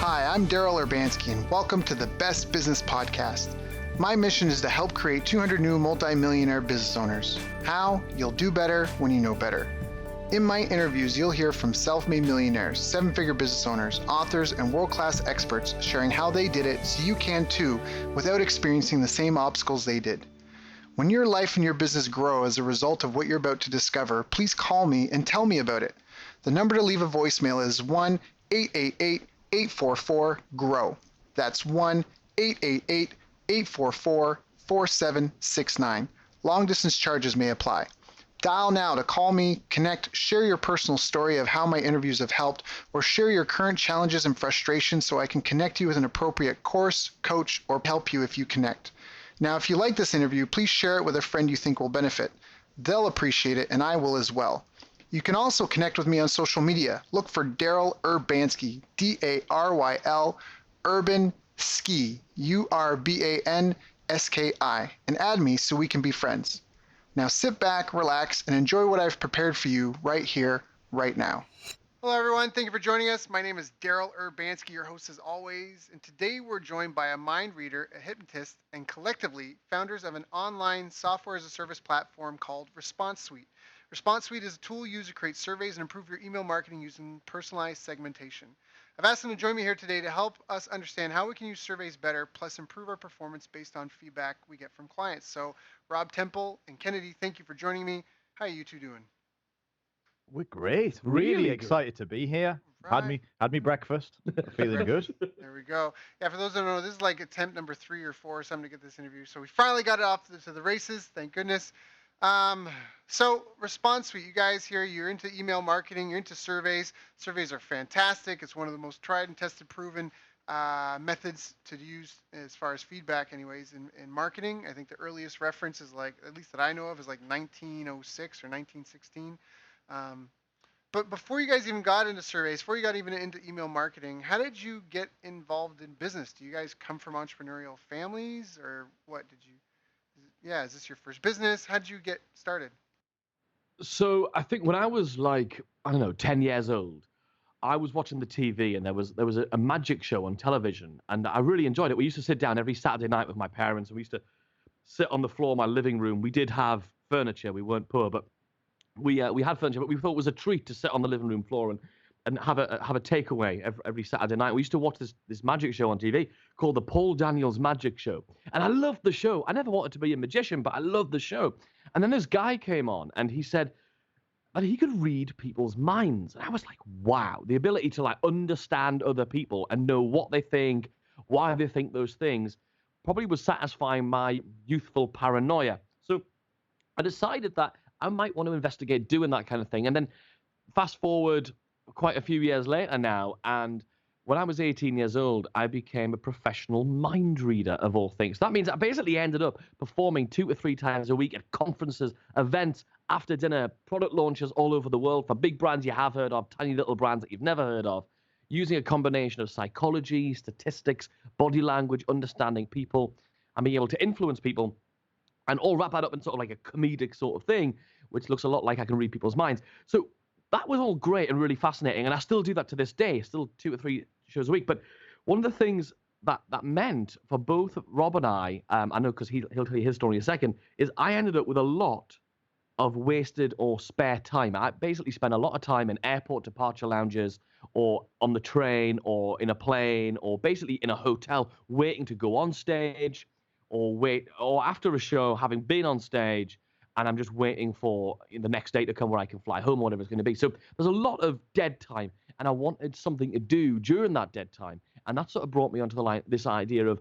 Hi, I'm Daryl Urbanski, and welcome to the Best Business Podcast. My mission is to help create 200 new multi-millionaire business owners. How? You'll do better when you know better. In my interviews, you'll hear from self-made millionaires, seven-figure business owners, authors, and world-class experts sharing how they did it so you can too, without experiencing the same obstacles they did. When your life and your business grow as a result of what you're about to discover, please call me and tell me about it. The number to leave a voicemail is 1-888-844-GROW. That's 1-888-844-4769. Long-distance charges may apply. Dial now to call me, connect, share your personal story of how my interviews have helped, or share your current challenges and frustrations so I can connect you with an appropriate course, coach, or help you if you connect. Now, if you like this interview, please share it with a friend you think will benefit. They'll appreciate it, and I will as well. You can also connect with me on social media. Look for Daryl Urbanski, D-A-R-Y-L, Urban Ski, U-R-B-A-N-S-K-I, and add me so we can be friends. Now sit back, relax, and enjoy what I've prepared for you right here, right now. Hello, everyone. Thank you for joining us. My name is Daryl Urbanski, your host as always, and today we're joined by a mind reader, a hypnotist, and collectively founders of an online software-as-a-service platform called ResponseSuite. ResponseSuite is a tool used to create surveys and improve your email marketing using personalized segmentation. I've asked them to join me here today to help us understand how we can use surveys better, plus improve our performance based on feedback we get from clients. So, Rob Temple and Kennedy, thank you for joining me. How are you two doing? We're great. Really excited to be here. Right. Had me breakfast. Feeling good. There we go. Yeah, for those who don't know, this is like attempt number 3 or 4 or something to get this interview. So we finally got it off to the races. Thank goodness. So ResponseSuite, you guys here, you're into email marketing, you're into surveys. Surveys are fantastic. It's one of the most tried and tested, proven methods to use as far as feedback anyways in marketing. I think the earliest reference is like, at least that I know of, is like 1906 or 1916. But before you guys even got into surveys, before you got even into email marketing, how did you get involved in business? Do you guys come from entrepreneurial families, or what did you? Yeah, is this your first business? How did you get started? So I think when I was like, I don't know, 10 years old, I was watching the TV and there was a magic show on television and I really enjoyed it. We used to sit down every Saturday night with my parents and we used to sit on the floor of my living room. We did have furniture. We weren't poor, but we had furniture, but we thought it was a treat to sit on the living room floor and have a takeaway every Saturday night. We used to watch this magic show on TV called the Paul Daniels Magic Show. And I loved the show. I never wanted to be a magician, but I loved the show. And then this guy came on and he said that he could read people's minds. And I was like, wow, the ability to like understand other people and know what they think, why they think those things, probably was satisfying my youthful paranoia. So I decided that I might want to investigate doing that kind of thing. And then fast forward quite a few years later now, and when I was 18 years old, I became a professional mind reader of all things. That means I basically ended up performing 2 to 3 times a week at conferences, events, after dinner, product launches all over the world for big brands you have heard of, tiny little brands that you've never heard of, using a combination of psychology, statistics, body language, understanding people, and being able to influence people, and all wrap that up in sort of like a comedic sort of thing, which looks a lot like I can read people's minds. So that was all great and really fascinating, and I still do that to this day, still 2 or 3 shows a week. But one of the things that meant for both Rob and I know because he'll tell you his story in a second, is I ended up with a lot of wasted or spare time. I basically spent a lot of time in airport departure lounges or on the train or in a plane or basically in a hotel waiting to go on stage or after a show having been on stage, and I'm just waiting for the next day to come where I can fly home or whatever it's going to be. So there's a lot of dead time, and I wanted something to do during that dead time. And that sort of brought me onto this idea of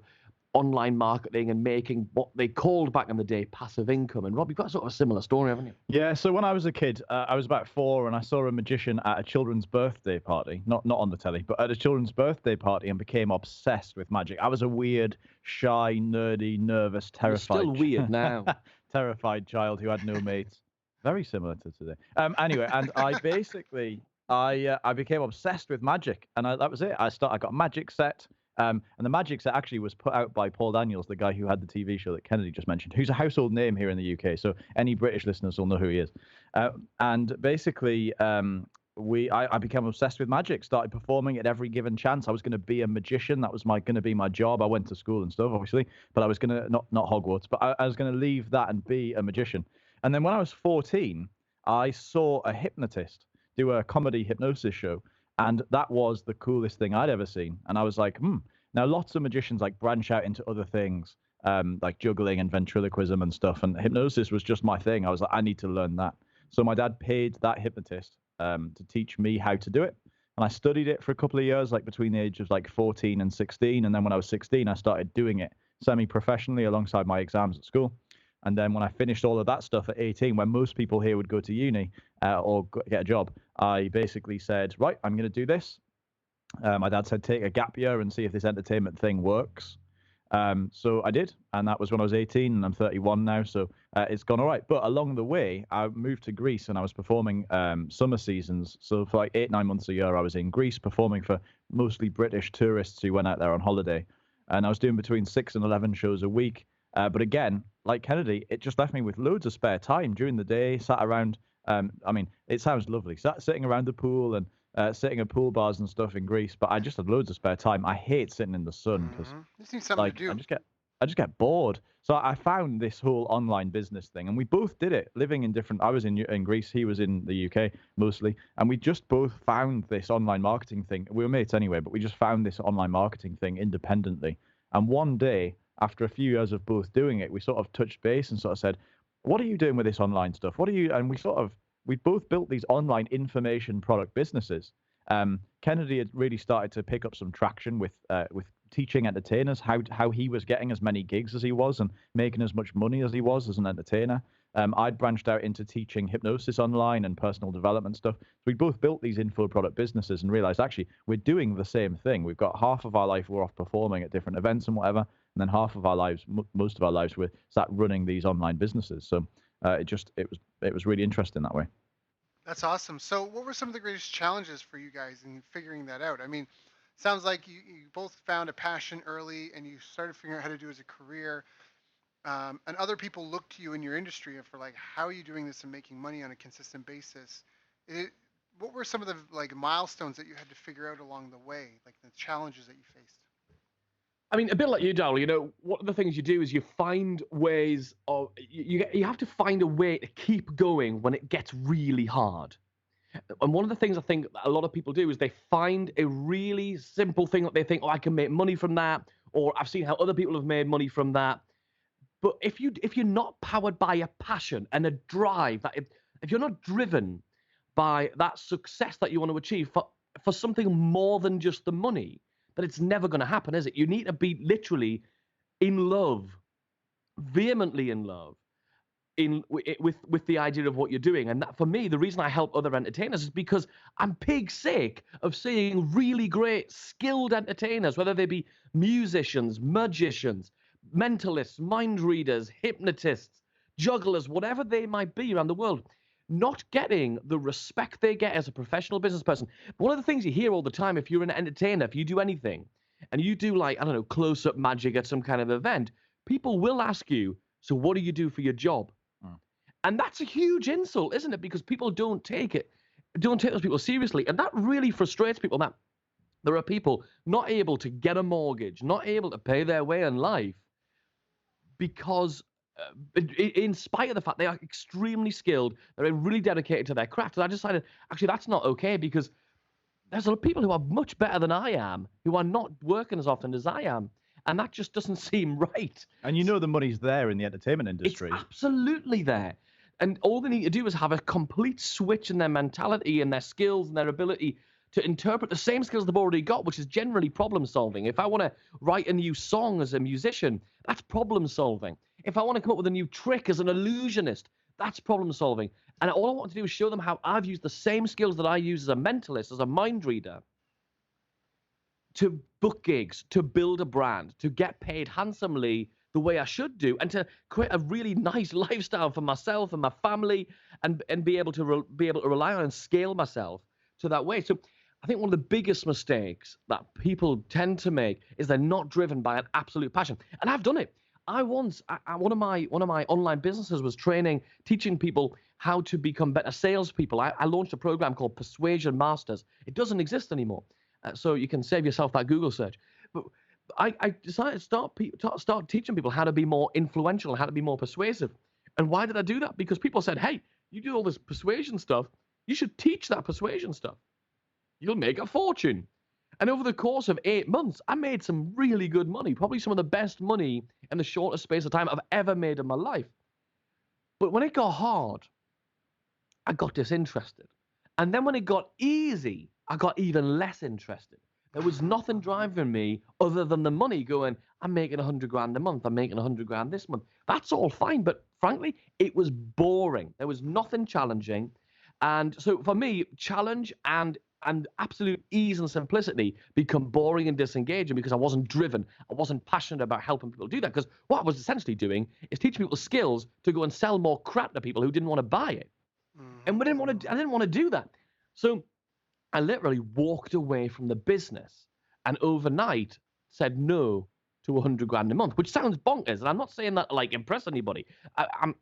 online marketing and making what they called back in the day passive income. And Rob, you've got sort of a similar story, haven't you? Yeah, so when I was a kid, I was about 4 and I saw a magician at a children's birthday party, not on the telly, but at a children's birthday party, and became obsessed with magic. I was a weird, shy, nerdy, nervous, terrified. You're still weird now. Terrified child who had no mates. Very similar to today. Anyway, and I basically, I became obsessed with magic, and that was it. I got a magic set. And the magic set actually was put out by Paul Daniels, the guy who had the TV show that Kennedy just mentioned, who's a household name here in the UK. So any British listeners will know who he is. And basically, I became obsessed with magic, started performing at every given chance. I was going to be a magician. That was going to be my job. I went to school and stuff, obviously, but I was going to, not Hogwarts, but I was going to leave that and be a magician. And then when I was 14, I saw a hypnotist do a comedy hypnosis show. And that was the coolest thing I'd ever seen. And I was like, Now, lots of magicians like branch out into other things, like juggling and ventriloquism and stuff. And hypnosis was just my thing. I was like, I need to learn that. So my dad paid that hypnotist to teach me how to do it. And I studied it for a couple of years, like between the ages of like 14 and 16. And then when I was 16, I started doing it semi-professionally alongside my exams at school. And then when I finished all of that stuff at 18, when most people here would go to uni or get a job, I basically said, right, I'm going to do this. My dad said, take a gap year and see if this entertainment thing works. So I did, and that was when I was 18, and I'm 31 now, so it's gone all right. But along the way, I moved to Greece, and I was performing summer seasons. So for like 8-9 months a year, I was in Greece performing for mostly British tourists who went out there on holiday. And I was doing between 6 and 11 shows a week. But again, like Kennedy, it just left me with loads of spare time during the day, sat around. I mean, it sounds lovely, sitting around the pool and sitting at pool bars and stuff in Greece, but I just had loads of spare time. I hate sitting in the sun because This needs something like to do. I just get bored. So I found this whole online business thing, and we both did it, living in different. I was in Greece, he was in the UK mostly, and we just both found this online marketing thing. We were mates anyway, but we just found this online marketing thing independently. And one day, after a few years of both doing it, we sort of touched base and sort of said, "What are you doing with this online stuff? What are you?" And we both built these online information product businesses. Kennedy had really started to pick up some traction with teaching entertainers how he was getting as many gigs as he was and making as much money as he was as an entertainer. I'd branched out into teaching hypnosis online and personal development stuff. So we both built these info product businesses and realized actually we're doing the same thing. We've got half of our life we're off performing at different events and whatever, and then half of our lives, most of our lives, we're sat running these online businesses. So it was really interesting that way. That's awesome. So what were some of the greatest challenges for you guys in figuring that out? I mean, sounds like you both found a passion early and you started figuring out how to do it as a career. And other people look to you in your industry for like, how are you doing this and making money on a consistent basis? What were some of the like milestones that you had to figure out along the way, like the challenges that you faced? I mean, a bit like you, Daryl, one of the things you do is you find ways of, you have to find a way to keep going when it gets really hard. And one of the things I think a lot of people do is they find a really simple thing that they think, oh, I can make money from that, or I've seen how other people have made money from that. But if you're not powered by a passion and a drive, that if you're not driven by that success that you want to achieve for something more than just the money, then it's never going to happen, is it? You need to be literally in love, vehemently in love, with the idea of what you're doing. And that, for me, the reason I help other entertainers is because I'm pig sick of seeing really great, skilled entertainers, whether they be musicians, magicians, mentalists, mind readers, hypnotists, jugglers, whatever they might be around the world, not getting the respect they get as a professional business person. One of the things you hear all the time, if you're an entertainer, if you do anything, and you do like, I don't know, close-up magic at some kind of event, people will ask you, so what do you do for your job? And that's a huge insult, isn't it? Because people don't take those people seriously. And that really frustrates people, that there are people not able to get a mortgage, not able to pay their way in life because in spite of the fact they are extremely skilled, they're really dedicated to their craft. And I decided, actually, that's not okay, because there's a lot of people who are much better than I am, who are not working as often as I am. And that just doesn't seem right. And you know the money's there in the entertainment industry. It's absolutely there. And all they need to do is have a complete switch in their mentality and their skills and their ability to interpret the same skills they've already got, which is generally problem solving. If I want to write a new song as a musician, that's problem solving. If I want to come up with a new trick as an illusionist, that's problem solving. And all I want to do is show them how I've used the same skills that I use as a mentalist, as a mind reader, to book gigs, to build a brand, to get paid handsomely the way I should do, and to create a really nice lifestyle for myself and my family, and be able to rely on and scale myself to that way. So I think one of the biggest mistakes that people tend to make is they're not driven by an absolute passion. And I've done it. One of my online businesses was teaching people how to become better salespeople. I launched a program called Persuasion Masters. It doesn't exist anymore. So you can save yourself that Google search. But I decided to start teaching people how to be more influential and how to be more persuasive. And why did I do that? Because people said, hey, you do all this persuasion stuff. You should teach that persuasion stuff. You'll make a fortune. And over the course of 8 months, I made some really good money, probably some of the best money in the shortest space of time I've ever made in my life. But when it got hard, I got disinterested. And then when it got easy, I got even less interested. There was nothing driving me other than the money going, I'm making 100 grand a month. I'm making 100 grand this month. That's all fine. But frankly, it was boring. There was nothing challenging. And so for me, challenge and absolute ease and simplicity become boring and disengaging because I wasn't driven. I wasn't passionate about helping people do that. Because what I was essentially doing is teaching people skills to go and sell more crap to people who didn't want to buy it. And I didn't want to do that. So I literally walked away from the business and overnight said no to 100 grand a month, which sounds bonkers. And I'm not saying that to like impress anybody.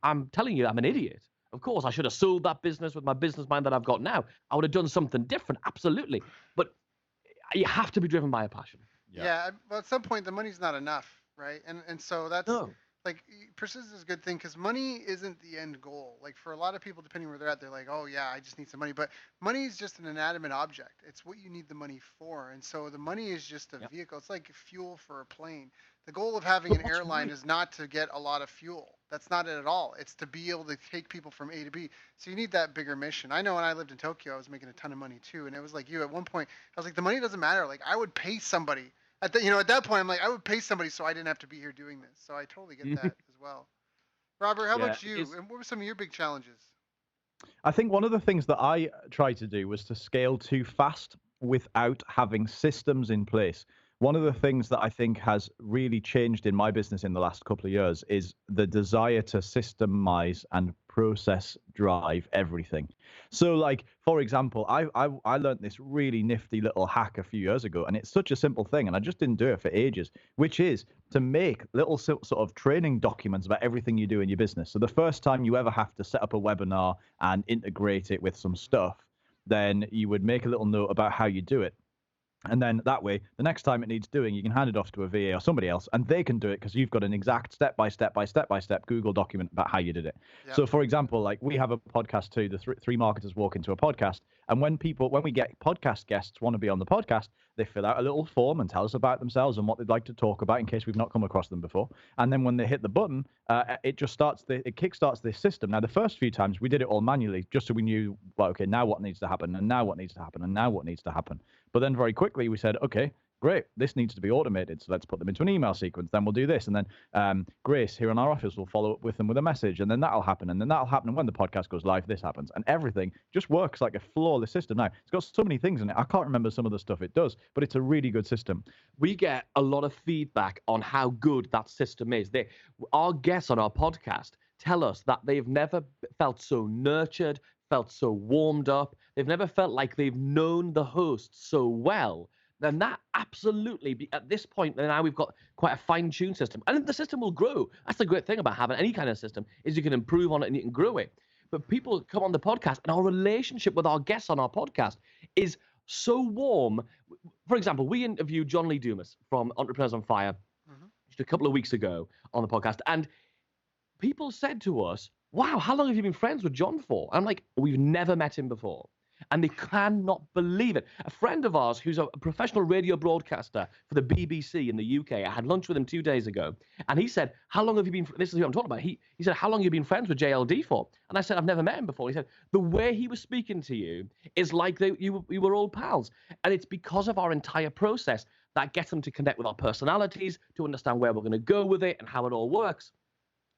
I'm telling you, I'm an idiot. Of course, I should have sold that business with my business mind that I've got now. I would have done something different, absolutely. But you have to be driven by a passion. Yeah. Well, at some point, the money's not enough, right? And so that's like persistence is a good thing because money isn't the end goal. Like for a lot of people, depending where they're at, they're like, oh yeah, I just need some money. But money is just an inanimate object. It's what you need the money for. And so the money is just a vehicle. It's like fuel for a plane. The goal of having an airline is not to get a lot of fuel. That's not it at all. It's to be able to take people from A to B. So you need that bigger mission. I know when I lived in Tokyo, I was making a ton of money too. And it was like you at one point, I was like, the money doesn't matter. Like I would pay somebody. At that point, I'm like, I would pay somebody so I didn't have to be here doing this. So I totally get that as well. Robert, how about you? And what were some of your big challenges? I think one of the things that I tried to do was to scale too fast without having systems in place. One of the things that I think has really changed in my business in the last couple of years is the desire to systemize and process drive everything. So like, for example, I learned this really nifty little hack a few years ago, and it's such a simple thing, and I just didn't do it for ages, which is to make little sort of training documents about everything you do in your business. So the first time you ever have to set up a webinar and integrate it with some stuff, then you would make a little note about how you do it. And then that way, the next time it needs doing, you can hand it off to a VA or somebody else, and they can do it because you've got an exact step-by-step Google document about how you did it. Yep. So, for example, like we have a podcast too, the three marketers walk into a podcast, and when we get podcast guests want to be on the podcast, they fill out a little form and tell us about themselves and what they'd like to talk about in case we've not come across them before. And then when they hit the button, it just kickstarts this system. Now, the first few times we did it all manually, just so we knew, well, okay, now what needs to happen, and now what needs to happen, and now what needs to happen. But then very quickly we said, okay, great, this needs to be automated. So let's put them into an email sequence. Then we'll do this. And then Grace here in our office will follow up with them with a message. And then that'll happen. And then that'll happen. And when the podcast goes live, this happens. And everything just works like a flawless system. Now, it's got so many things in it. I can't remember some of the stuff it does, but it's a really good system. We get a lot of feedback on how good that system is. Our guests on our podcast tell us that they've never felt so nurtured, felt so warmed up. They've never felt like they've known the host so well. Then that absolutely, at this point, now we've got quite a fine-tuned system. And the system will grow. That's the great thing about having any kind of system, is you can improve on it and you can grow it. But people come on the podcast, and our relationship with our guests on our podcast is so warm. For example, we interviewed John Lee Dumas from Entrepreneurs on Fire just a couple of weeks ago on the podcast. And people said to us, wow, how long have you been friends with John for? I'm like, we've never met him before. And they cannot believe it. A friend of ours who's a professional radio broadcaster for the BBC in the UK, I had lunch with him 2 days ago, and he said, how long have you been, this is who I'm talking about, he said, how long have you been friends with JLD for? And I said, I've never met him before. He said, the way he was speaking to you is like you were all pals. And it's because of our entire process that gets them to connect with our personalities, to understand where we're going to go with it and how it all works.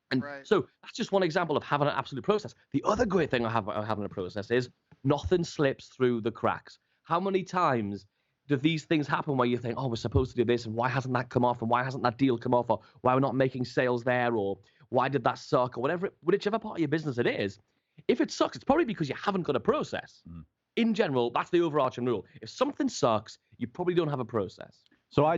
And so that's just one example of having an absolute process. The other great thing I have about having a process is nothing slips through the cracks. How many times do these things happen where you think, oh, we're supposed to do this, and why hasn't that come off, and why hasn't that deal come off, or why we're not making sales there, or why did that suck, or whichever part of your business it is. If it sucks, it's probably because you haven't got a process. In general, that's the overarching rule. If something sucks, you probably don't have a process. So I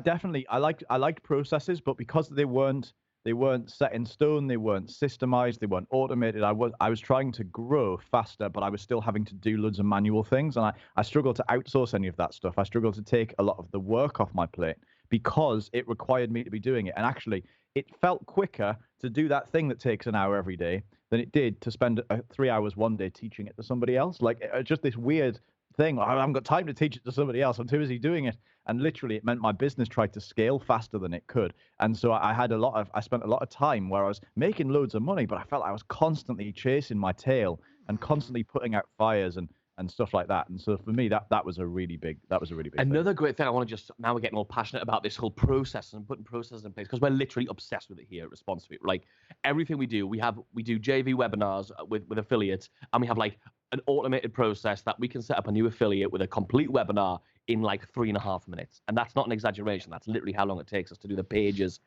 liked processes, but because they weren't They weren't set in stone. They weren't systemized. They weren't automated. I was trying to grow faster, but I was still having to do loads of manual things. And I struggled to outsource any of that stuff. I struggled to take a lot of the work off my plate because it required me to be doing it. And actually, it felt quicker to do that thing that takes an hour every day than it did to spend 3 hours one day teaching it to somebody else. Like, just this weird thing. I haven't got time to teach it to somebody else. I'm too busy doing it. And literally, it meant my business tried to scale faster than it could. And so I spent a lot of time where I was making loads of money, but I felt I was constantly chasing my tail and constantly putting out fires and stuff like that. And so for me, that was a really big thing. Another great thing I want to now we're getting all passionate about this whole process and putting processes in place because we're literally obsessed with it here at ResponseSuite. Like everything we do, we do JV webinars with affiliates, and we have like an automated process that we can set up a new affiliate with a complete webinar in like 3.5 minutes. And that's not an exaggeration. That's literally how long it takes us to do the pages,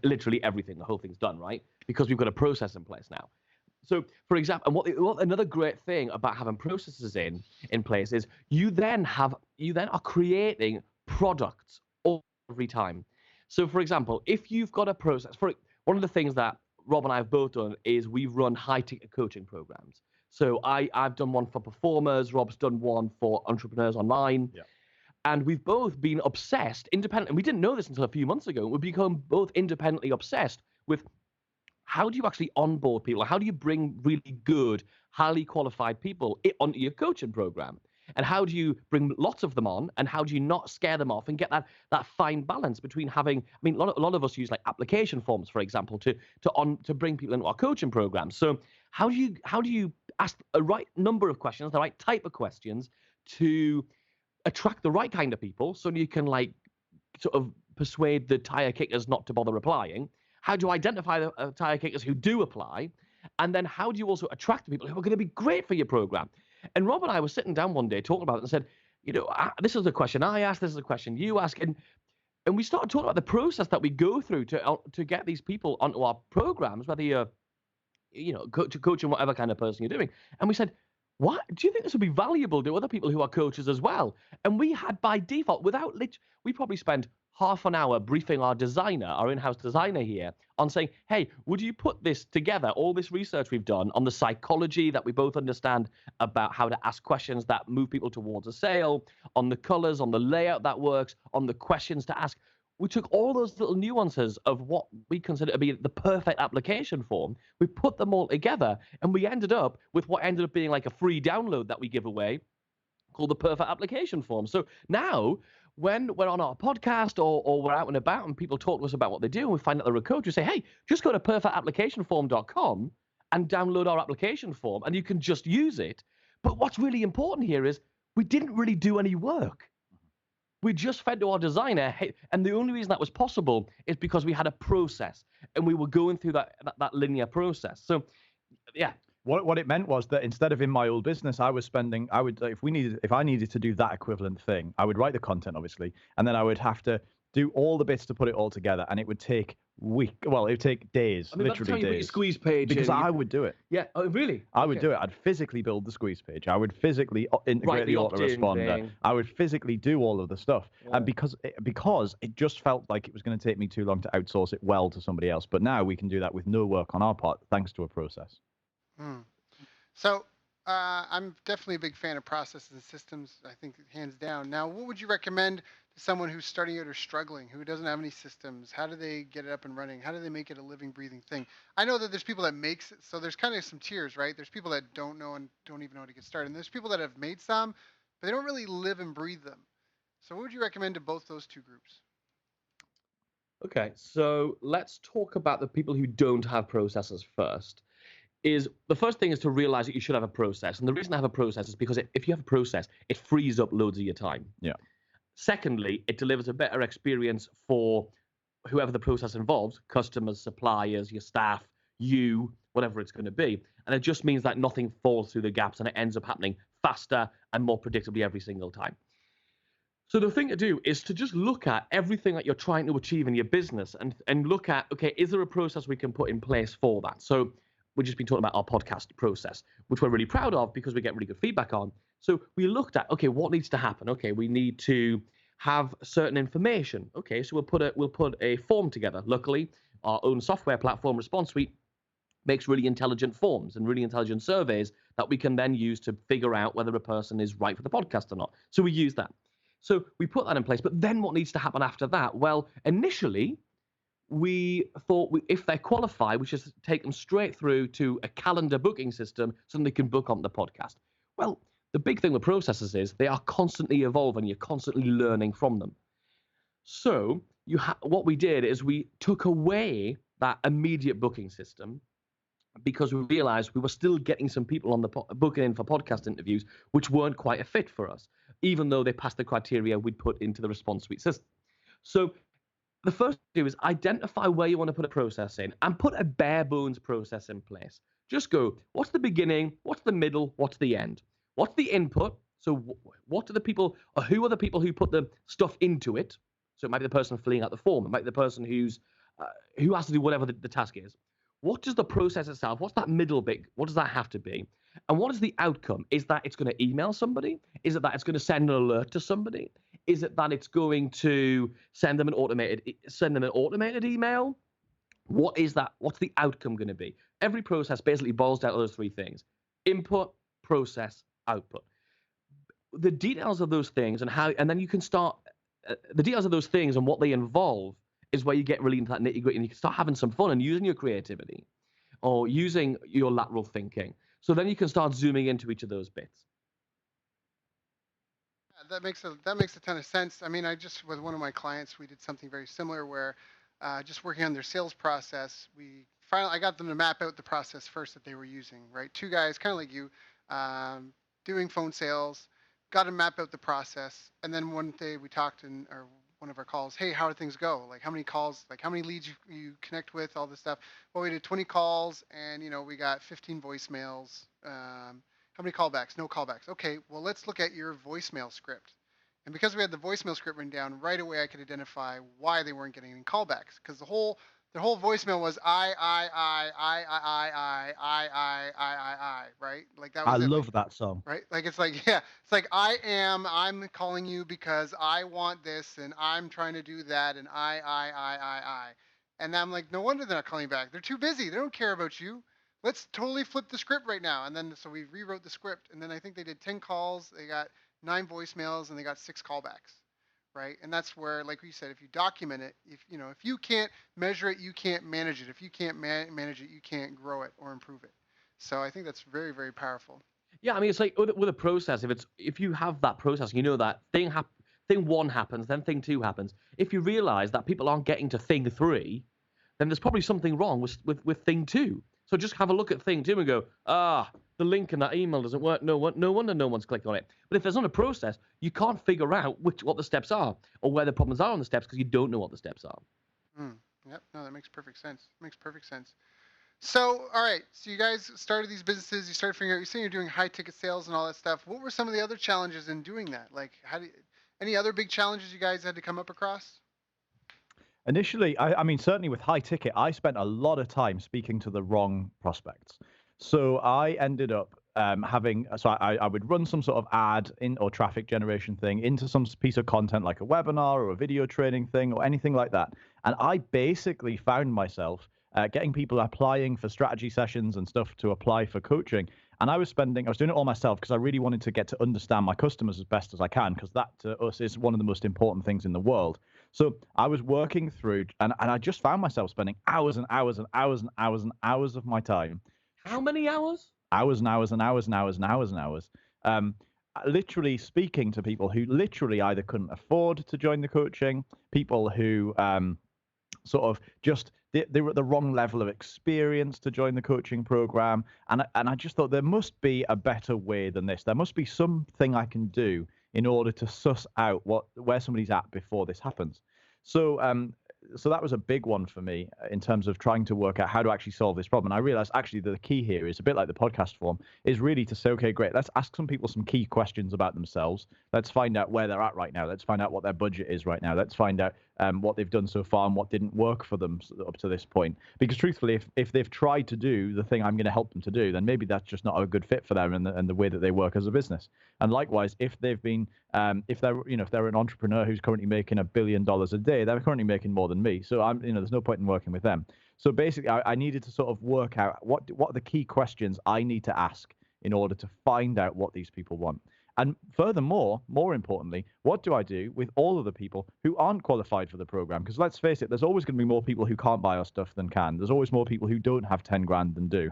literally everything. The whole thing's done, right? Because we've got a process in place now. So, for example, and what another great thing about having processes in place is you then are creating products every time. So, for example, if you've got a process, one of the things that Rob and I have both done is we've run high-ticket coaching programs. So I've done one for performers, Rob's done one for entrepreneurs online. Yeah. And we've both been obsessed, independent, and we didn't know this until a few months ago. We've become both independently obsessed with how do you actually onboard people? How do you bring really good, highly qualified people onto your coaching program? And how do you bring lots of them on? And how do you not scare them off and get that fine balance between having? I mean, a lot of us use like application forms, for example, to bring people into our coaching program. So how do you ask a right number of questions, the right type of questions to attract the right kind of people, so you can like sort of persuade the tire kickers not to bother applying? How do you identify the tire kickers who do apply? And then how do you also attract the people who are going to be great for your program? And Rob and I were sitting down one day talking about it and said, this is the question I asked, this is the question you ask. And we started talking about the process that we go through to get these people onto our programs, whether you're, coaching whatever kind of person you're doing. And we said, what? Do you think this would be valuable to other people who are coaches as well? And we had by default, we probably spent half an hour briefing our designer, our in-house designer here, on saying, hey, would you put this together, all this research we've done on the psychology that we both understand about how to ask questions that move people towards a sale, on the colors, on the layout that works, on the questions to ask. We took all those little nuances of what we consider to be the perfect application form. We put them all together, and we ended up with what ended up being like a free download that we give away called the perfect application form. So now, when we're on our podcast or we're out and about and people talk to us about what they do and we find out they're a coach, we say, hey, just go to perfectapplicationform.com and download our application form, and you can just use it. But what's really important here is we didn't really do any work. We just fed to our designer, and the only reason that was possible is because we had a process and we were going through that linear process. So, yeah. What it meant was that instead of in my old business, if I needed to do that equivalent thing, I would write the content, obviously, and then I would have to do all the bits to put it all together, and it would take it would take days, I mean, literally days. Your squeeze page. Because I would do it. Yeah. Oh, really? I would do it. I'd physically build the squeeze page. I would physically integrate the autoresponder. I would physically do all of the stuff. Yeah. And because it just felt like it was going to take me too long to outsource it well to somebody else. But now we can do that with no work on our part, thanks to a process. So I'm definitely a big fan of processes and systems, I think, hands down. Now, what would you recommend to someone who's starting out or struggling, who doesn't have any systems? How do they get it up and running? How do they make it a living, breathing thing? I know that there's people that makes it, so there's kind of some tiers, right? There's people that don't know and don't even know how to get started. And there's people that have made some, but they don't really live and breathe them. So what would you recommend to both those two groups? Okay, so let's talk about the people who don't have processes first. The first thing is to realize that you should have a process. And the reason I have a process is because if you have a process, it frees up loads of your time. Yeah. Secondly, it delivers a better experience for whoever the process involves, customers, suppliers, your staff, you, whatever it's going to be. And it just means that nothing falls through the gaps and it ends up happening faster and more predictably every single time. So the thing to do is to just look at everything that you're trying to achieve in your business and look at, okay, is there a process we can put in place for that? So we've just been talking about our podcast process, which we're really proud of because we get really good feedback on. So we looked at, okay, what needs to happen? Okay, we need to have certain information. Okay, so we'll put a form together. Luckily, our own software platform, ResponseSuite, makes really intelligent forms and really intelligent surveys that we can then use to figure out whether a person is right for the podcast or not. So we use that. So we put that in place. But then what needs to happen after that? Well, initially, we thought if they're qualified, we should take them straight through to a calendar booking system so they can book on the podcast. Well, the big thing with processes is they are constantly evolving. You're constantly learning from them. So what we did is we took away that immediate booking system because we realized we were still getting some people on the booking in for podcast interviews which weren't quite a fit for us, even though they passed the criteria we'd put into the ResponseSuite system. So the first thing to do is identify where you want to put a process in and put a bare bones process in place. Just go, what's the beginning, what's the middle, what's the end? What's the input? So what are the people, or who are the people who put the stuff into it? So it might be the person filling out the form. It might be the person who has to do whatever the task is. What does the process itself, what's that middle bit, what does that have to be? And what is the outcome? Is that it's going to email somebody? Is it that it's going to send an alert to somebody? Is it that it's going to send them an automated email? What is that? What's the outcome going to be? Every process basically boils down to those three things: input, process, output. The details of those things and then you can start, the details of those things and what they involve is where you get really into that nitty-gritty and you can start having some fun and using your creativity or using your lateral thinking. So then you can start zooming into each of those bits. Yeah, that makes a ton of sense. I mean, with one of my clients, we did something very similar where just working on their sales process, I got them to map out the process first that they were using, right? Two guys, kind of like you, doing phone sales, got to map out the process. And then one day we talked or one of our calls, hey, how did things go? Like how many calls, like how many leads you connect with, all this stuff. Well, we did 20 calls and, we got 15 voicemails. How many callbacks? No callbacks. Okay, well, let's look at your voicemail script. And because we had the voicemail script written down, right away I could identify why they weren't getting any callbacks. Because their whole voicemail was I, right? Like that was I it. love that song. Right? Like it's like I'm calling you because I want this and I'm trying to do that and I. And I'm like, no wonder they're not calling back. They're too busy. They don't care about you. Let's totally flip the script right now. And then so we rewrote the script and then I think they did 10 calls, they got 9 voicemails and they got 6 callbacks. Right? And that's where, like we said, if you document it, if you can't measure it, you can't manage it. If you can't manage it, you can't grow it or improve it. So I think that's very, very powerful. Yeah, I mean, it's like with a process. If you have that process, you know that thing one happens, then thing 2 happens. If you realize that people aren't getting to thing 3, then there's probably something wrong with thing 2. So just have a look at thing 2 and go, the link in that email doesn't work. No wonder no one's clicked on it. But if there's not a process, you can't figure out what the steps are or where the problems are on the steps because you don't know what the steps are. Yep. No, that makes perfect sense. So, all right. So you guys started these businesses. You started figuring out. You're saying you're doing high ticket sales and all that stuff. What were some of the other challenges in doing that? Like, any other big challenges you guys had to come up across? Initially, I mean, certainly with high ticket, I spent a lot of time speaking to the wrong prospects. So I ended up I would run some sort of ad or traffic generation thing into some piece of content like a webinar or a video training thing or anything like that. And I basically found myself getting people applying for strategy sessions and stuff to apply for coaching. And I was doing it all myself because I really wanted to get to understand my customers as best as I can, because that to us is one of the most important things in the world. So I was working through, and I just found myself spending hours and hours and hours and hours and hours of my time. How many hours? Hours and hours and hours and hours and hours and hours. Literally speaking to people who literally either couldn't afford to join the coaching, people who sort of just they were at the wrong level of experience to join the coaching program, and I just thought there must be a better way than this. There must be something I can do in order to suss out where somebody's at before this happens. So that was a big one for me in terms of trying to work out how to actually solve this problem. And I realized actually the key here is a bit like the podcast form, is really to say, okay, great, let's ask some people some key questions about themselves. Let's find out where they're at right now. Let's find out what their budget is right now. Let's find out what they've done so far and what didn't work for them up to this point. Because truthfully, if they've tried to do the thing I'm going to help them to do, then maybe that's just not a good fit for them and the way that they work as a business. And likewise, if they've been, if they're an entrepreneur who's currently making $1 billion a day, they're currently making more than than me. So there's no point in working with them. So basically, I needed to sort of work out what are the key questions I need to ask in order to find out what these people want. And furthermore, more importantly, what do I do with all of the people who aren't qualified for the program? Because let's face it, there's always going to be more people who can't buy our stuff than can. There's always more people who don't have 10 grand than do.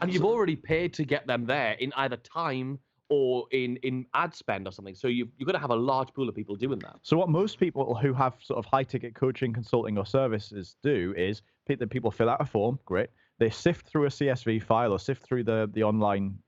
And you've already paid to get them there in either time or in ad spend or something. So you've got to have a large pool of people doing that. So what most people who have sort of high ticket coaching, consulting or services do is people fill out a form, great. They sift through a CSV file or sift through the online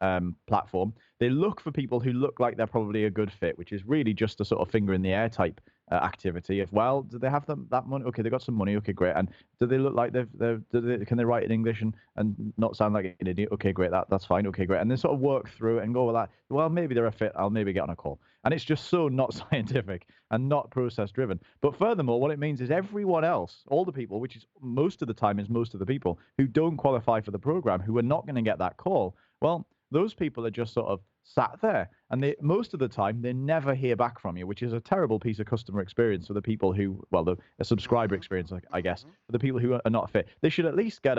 platform. They look for people who look like they're probably a good fit, which is really just a sort of finger in the air type activity of, well, do they have that money? Okay, they got some money. Okay, great. And do they look like can they write in English and not sound like an idiot? Okay, great. That's fine. Okay, great. And then sort of work through it and go with that. Well, maybe they're a fit. I'll maybe get on a call. And it's just so not scientific and not process driven. But furthermore, what it means is everyone else, all the people, which is most of the time is most of the people who don't qualify for the program, who are not going to get that call, well, those people are just sort of sat there, and most of the time they never hear back from you, which is a terrible piece of customer experience for the people who, well, a subscriber experience, I guess, for the people who are not fit. They should at least get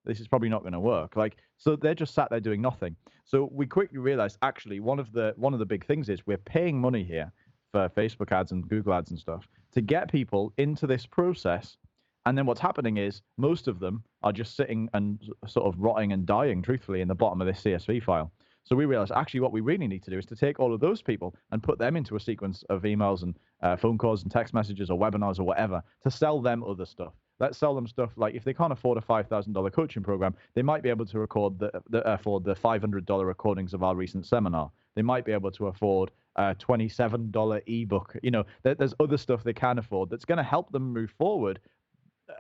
this is probably not going to work. So they're just sat there doing nothing. So we quickly realized, actually, one of the big things is we're paying money here for Facebook ads and Google ads and stuff to get people into this process. And then what's happening is most of them are just sitting and sort of rotting and dying, truthfully, in the bottom of this CSV file. So we realized, actually, what we really need to do is to take all of those people and put them into a sequence of emails and phone calls and text messages or webinars or whatever to sell them other stuff. Let's sell them stuff like, if they can't afford a $5,000 coaching program, they might be able to afford the $500 recordings of our recent seminar. They might be able to afford a $27 ebook. There's other stuff they can afford that's going to help them move forward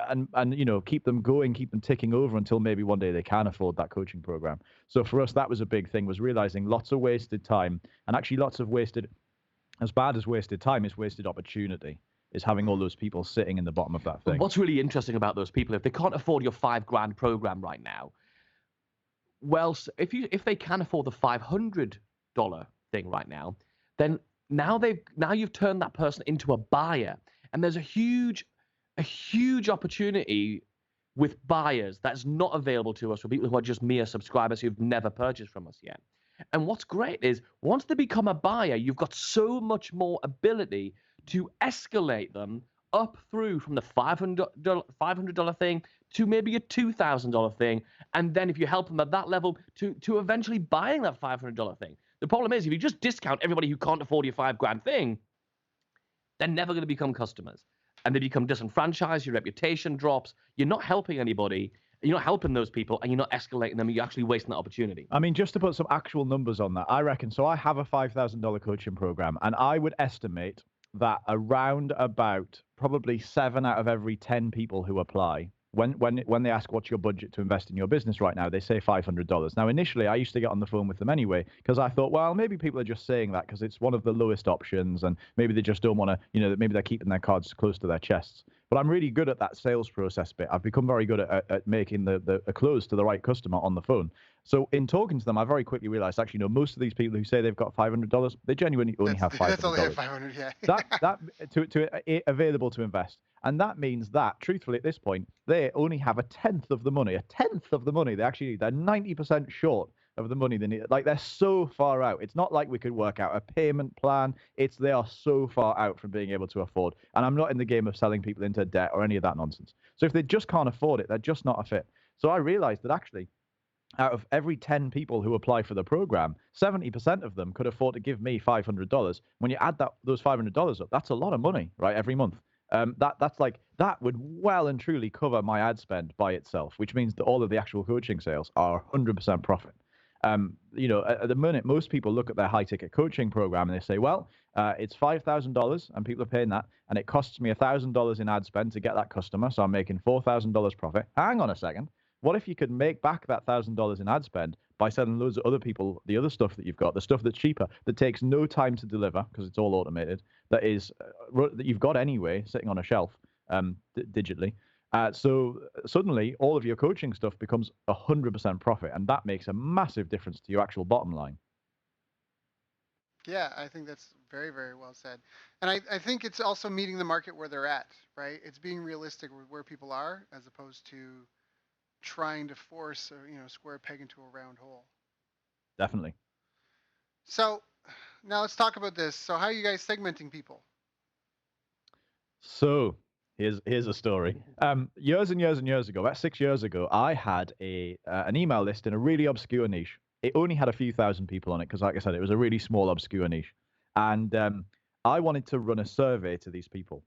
and keep them going, keep them ticking over until maybe one day they can afford that coaching program. So for us, that was a big thing, was realizing lots of wasted time, and actually lots of as bad as wasted time is wasted opportunity, is having all those people sitting in the bottom of that thing. What's really interesting about those people, if they can't afford your $5,000 program right now, well, if they can afford the $500 thing right now, then now you've turned that person into a buyer, and there's a huge opportunity with buyers that's not available to us for people who are just mere subscribers who've never purchased from us yet. And what's great is once they become a buyer, you've got so much more ability to escalate them up through from the $500 thing to maybe a $2,000 thing. And then if you help them at that level to eventually buying that $500 thing. The problem is if you just discount everybody who can't afford your $5,000 thing, they're never going to become customers. And they become disenfranchised, your reputation drops, you're not helping anybody, you're not helping those people, and you're not escalating them, you're actually wasting that opportunity. I mean, just to put some actual numbers on that, I reckon, so I have a $5,000 coaching program, and I would estimate that around about probably 7 out of every 10 people who apply, when they ask what's your budget to invest in your business right now, they say $500. Now, initially, I used to get on the phone with them anyway, because I thought, well, maybe people are just saying that because it's one of the lowest options, and maybe they just don't want to, maybe they're keeping their cards close to their chests. But I'm really good at that sales process bit. I've become very good at making a close to the right customer on the phone. So in talking to them, I very quickly realized, actually, most of these people who say they've got $500, they genuinely only have $500. That's only at 500, yeah. that available to invest. And that means that, truthfully, at this point, they only have a tenth of the money. They actually need. They're 90% short of the money they need. Like, they're so far out. It's not like we could work out a payment plan. They are so far out from being able to afford. And I'm not in the game of selling people into debt or any of that nonsense. So if they just can't afford it, they're just not a fit. So I realized that actually, out of every 10 people who apply for the program, 70% of them could afford to give me $500. When you add those $500 up, that's a lot of money, right, every month. That would well and truly cover my ad spend by itself, which means that all of the actual coaching sales are 100% profit. At the minute, most people look at their high ticket coaching program and they say, well, it's $5,000 and people are paying that, and it costs me $1,000 in ad spend to get that customer, so I'm making $4,000 profit. Hang on a second. What if you could make back that $1,000 in ad spend by selling loads of other people the other stuff that you've got, the stuff that's cheaper, that takes no time to deliver because it's all automated, that you've got anyway, sitting on a shelf digitally. So suddenly all of your coaching stuff becomes 100% profit, and that makes a massive difference to your actual bottom line. Yeah, I think that's very, very well said. And I think it's also meeting the market where they're at, right? It's being realistic with where people are as opposed to trying to force a square peg into a round hole. Definitely. So now let's talk about this. So how are you guys segmenting people? So here's a story. Years and years and years ago, about 6 years ago, I had an email list in a really obscure niche. It only had a few thousand people on it because, like I said, it was a really small, obscure niche. And I wanted to run a survey to these people.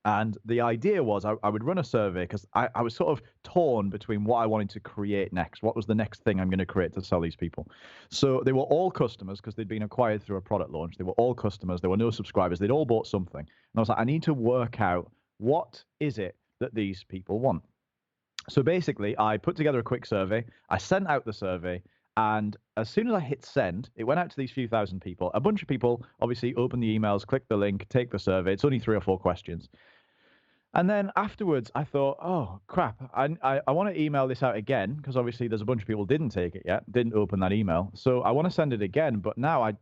And the idea was I would run a survey because I was sort of torn between what I wanted to create next. What was the next thing I'm going to create to sell these people? So they were all customers because they'd been acquired through a product launch. They were all customers. There were no subscribers. They'd all bought something. And I was like, I need to work out what is it that these people want. So basically, I put together a quick survey. I sent out the survey. And as soon as I hit send, it went out to these few thousand people. A bunch of people obviously open the emails, click the link, take the survey. It's only 3 or 4 questions. And then afterwards, I thought, oh, crap, I want to email this out again because obviously there's a bunch of people didn't take it yet, didn't open that email. So I want to send it again, but now I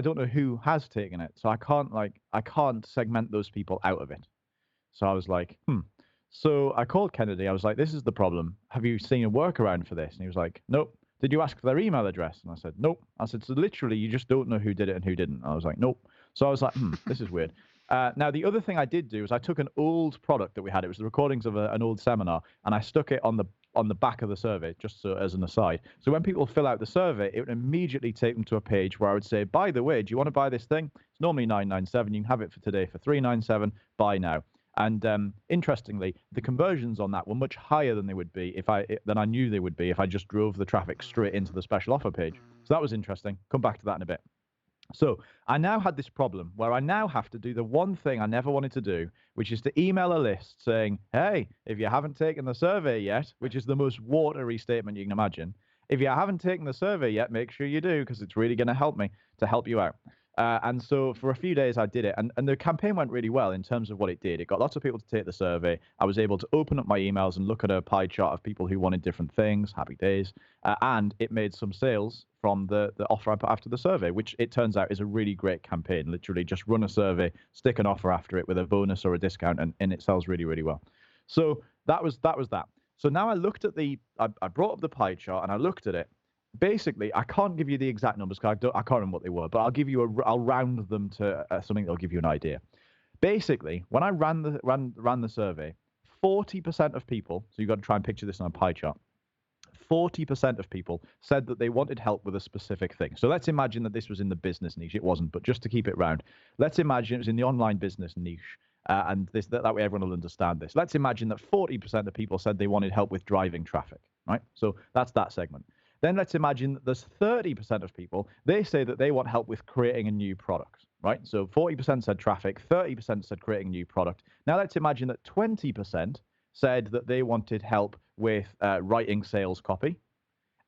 don't know who has taken it. So I can't segment those people out of it. So I was like, So I called Kennedy. I was like, this is the problem. Have you seen a workaround for this? And he was like, nope. Did you ask for their email address? And I said, nope. I said, so literally you just don't know who did it and who didn't. I was like, nope. So I was like, this is weird. Now, the other thing I did do is I took an old product that we had. It was the recordings of an old seminar, and I stuck it on the back of the survey, just so as an aside. So when people fill out the survey, it would immediately take them to a page where I would say, by the way, do you want to buy this thing? It's normally $997. You can have it for today for $397. Buy now. And interestingly, the conversions on that were much higher than they would be than I knew they would be if I just drove the traffic straight into the special offer page. So that was interesting. Come back to that in a bit. So I now had this problem where I now have to do the one thing I never wanted to do, which is to email a list saying, hey, if you haven't taken the survey yet, which is the most watery statement you can imagine, if you haven't taken the survey yet, make sure you do because it's really going to help you out. And so for a few days I did it, and the campaign went really well in terms of what it did. It got lots of people to take the survey. I was able to open up my emails and look at a pie chart of people who wanted different things, happy days, and it made some sales from the offer I put after the survey, which it turns out is a really great campaign. Literally just run a survey, stick an offer after it with a bonus or a discount, and it sells really, really well. So that was that. So now I looked at I brought up the pie chart and I looked at it. Basically, I can't give you the exact numbers because I can't remember what they were, but I'll round them to something that'll give you an idea. Basically, when I ran the survey, 40% of people, so you've got to try and picture this on a pie chart, 40% of people said that they wanted help with a specific thing. So let's imagine that this was in the business niche. It wasn't, but just to keep it round, let's imagine it was in the online business niche. And that way everyone will understand this. Let's imagine that 40% of people said they wanted help with driving traffic, right? So that's that segment. Then let's imagine that there's 30% of people, they say that they want help with creating a new product, right? So 40% said traffic, 30% said creating a new product. Now let's imagine that 20% said that they wanted help with writing sales copy.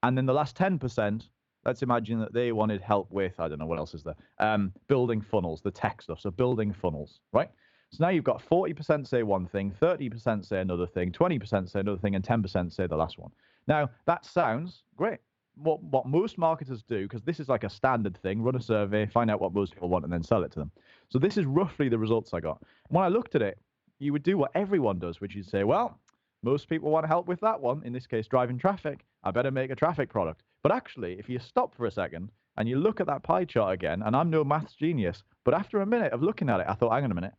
And then the last 10%, let's imagine that they wanted help with, I don't know, what else is there? Building funnels, the tech stuff. So building funnels, right? So now you've got 40% say one thing, 30% say another thing, 20% say another thing, and 10% say the last one. Now, that sounds great. What most marketers do, because this is like a standard thing, run a survey, find out what most people want, and then sell it to them. So this is roughly the results I got. When I looked at it, you would do what everyone does, which is say, well, most people want help with that one, in this case, driving traffic. I better make a traffic product. But actually, if you stop for a second and you look at that pie chart again, and I'm no maths genius, but after a minute of looking at it, I thought, hang on a minute,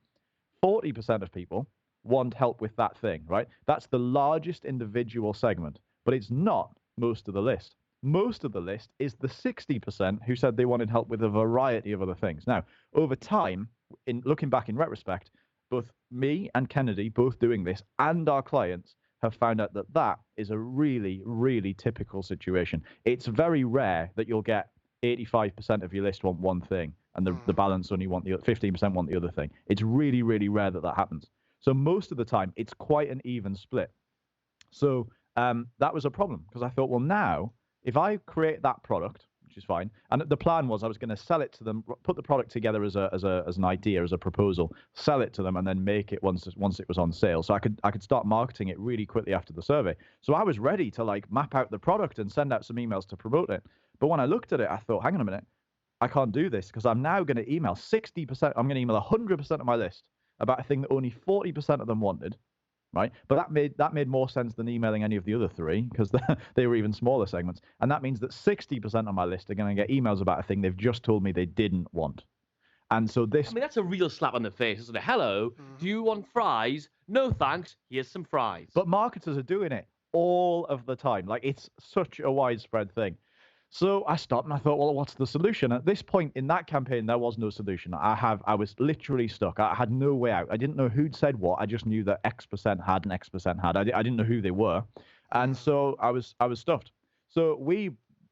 40% of people want help with that thing, right? That's the largest individual segment, but it's not most of the list. Most of the list is the 60% who said they wanted help with a variety of other things. Now, over time, in looking back in retrospect, both me and Kennedy, both doing this, and our clients have found out that that is a really, really typical situation. It's very rare that you'll get 85% of your list want one thing and the balance only want the 15% want the other thing. It's really, really rare that happens. So most of the time, it's quite an even split. So that was a problem because I thought, well, now if I create that product, which is fine, and the plan was I was going to sell it to them, put the product together as an idea, as a proposal, sell it to them, and then make it once it was on sale. So I could start marketing it really quickly after the survey. So I was ready to like map out the product and send out some emails to promote it. But when I looked at it, I thought, hang on a minute, I can't do this because I'm now going to email 60%. I'm going to email 100% of my list about a thing that only 40% of them wanted, right? But that made more sense than emailing any of the other three because they were even smaller segments. And that means that 60% of my list are going to get emails about a thing they've just told me they didn't want. And so this, I mean, that's a real slap on the face, isn't it? Hello, do you want fries? No, thanks. Here's some fries. but marketers are doing it all of the time. Like it's such a widespread thing. So I stopped and I thought, well, what's the solution? At this point in that campaign, there was no solution. I was literally stuck. I had no way out. I didn't know who'd said what. I just knew that X% had and X% had. I didn't know who they were. And so I was stuffed. So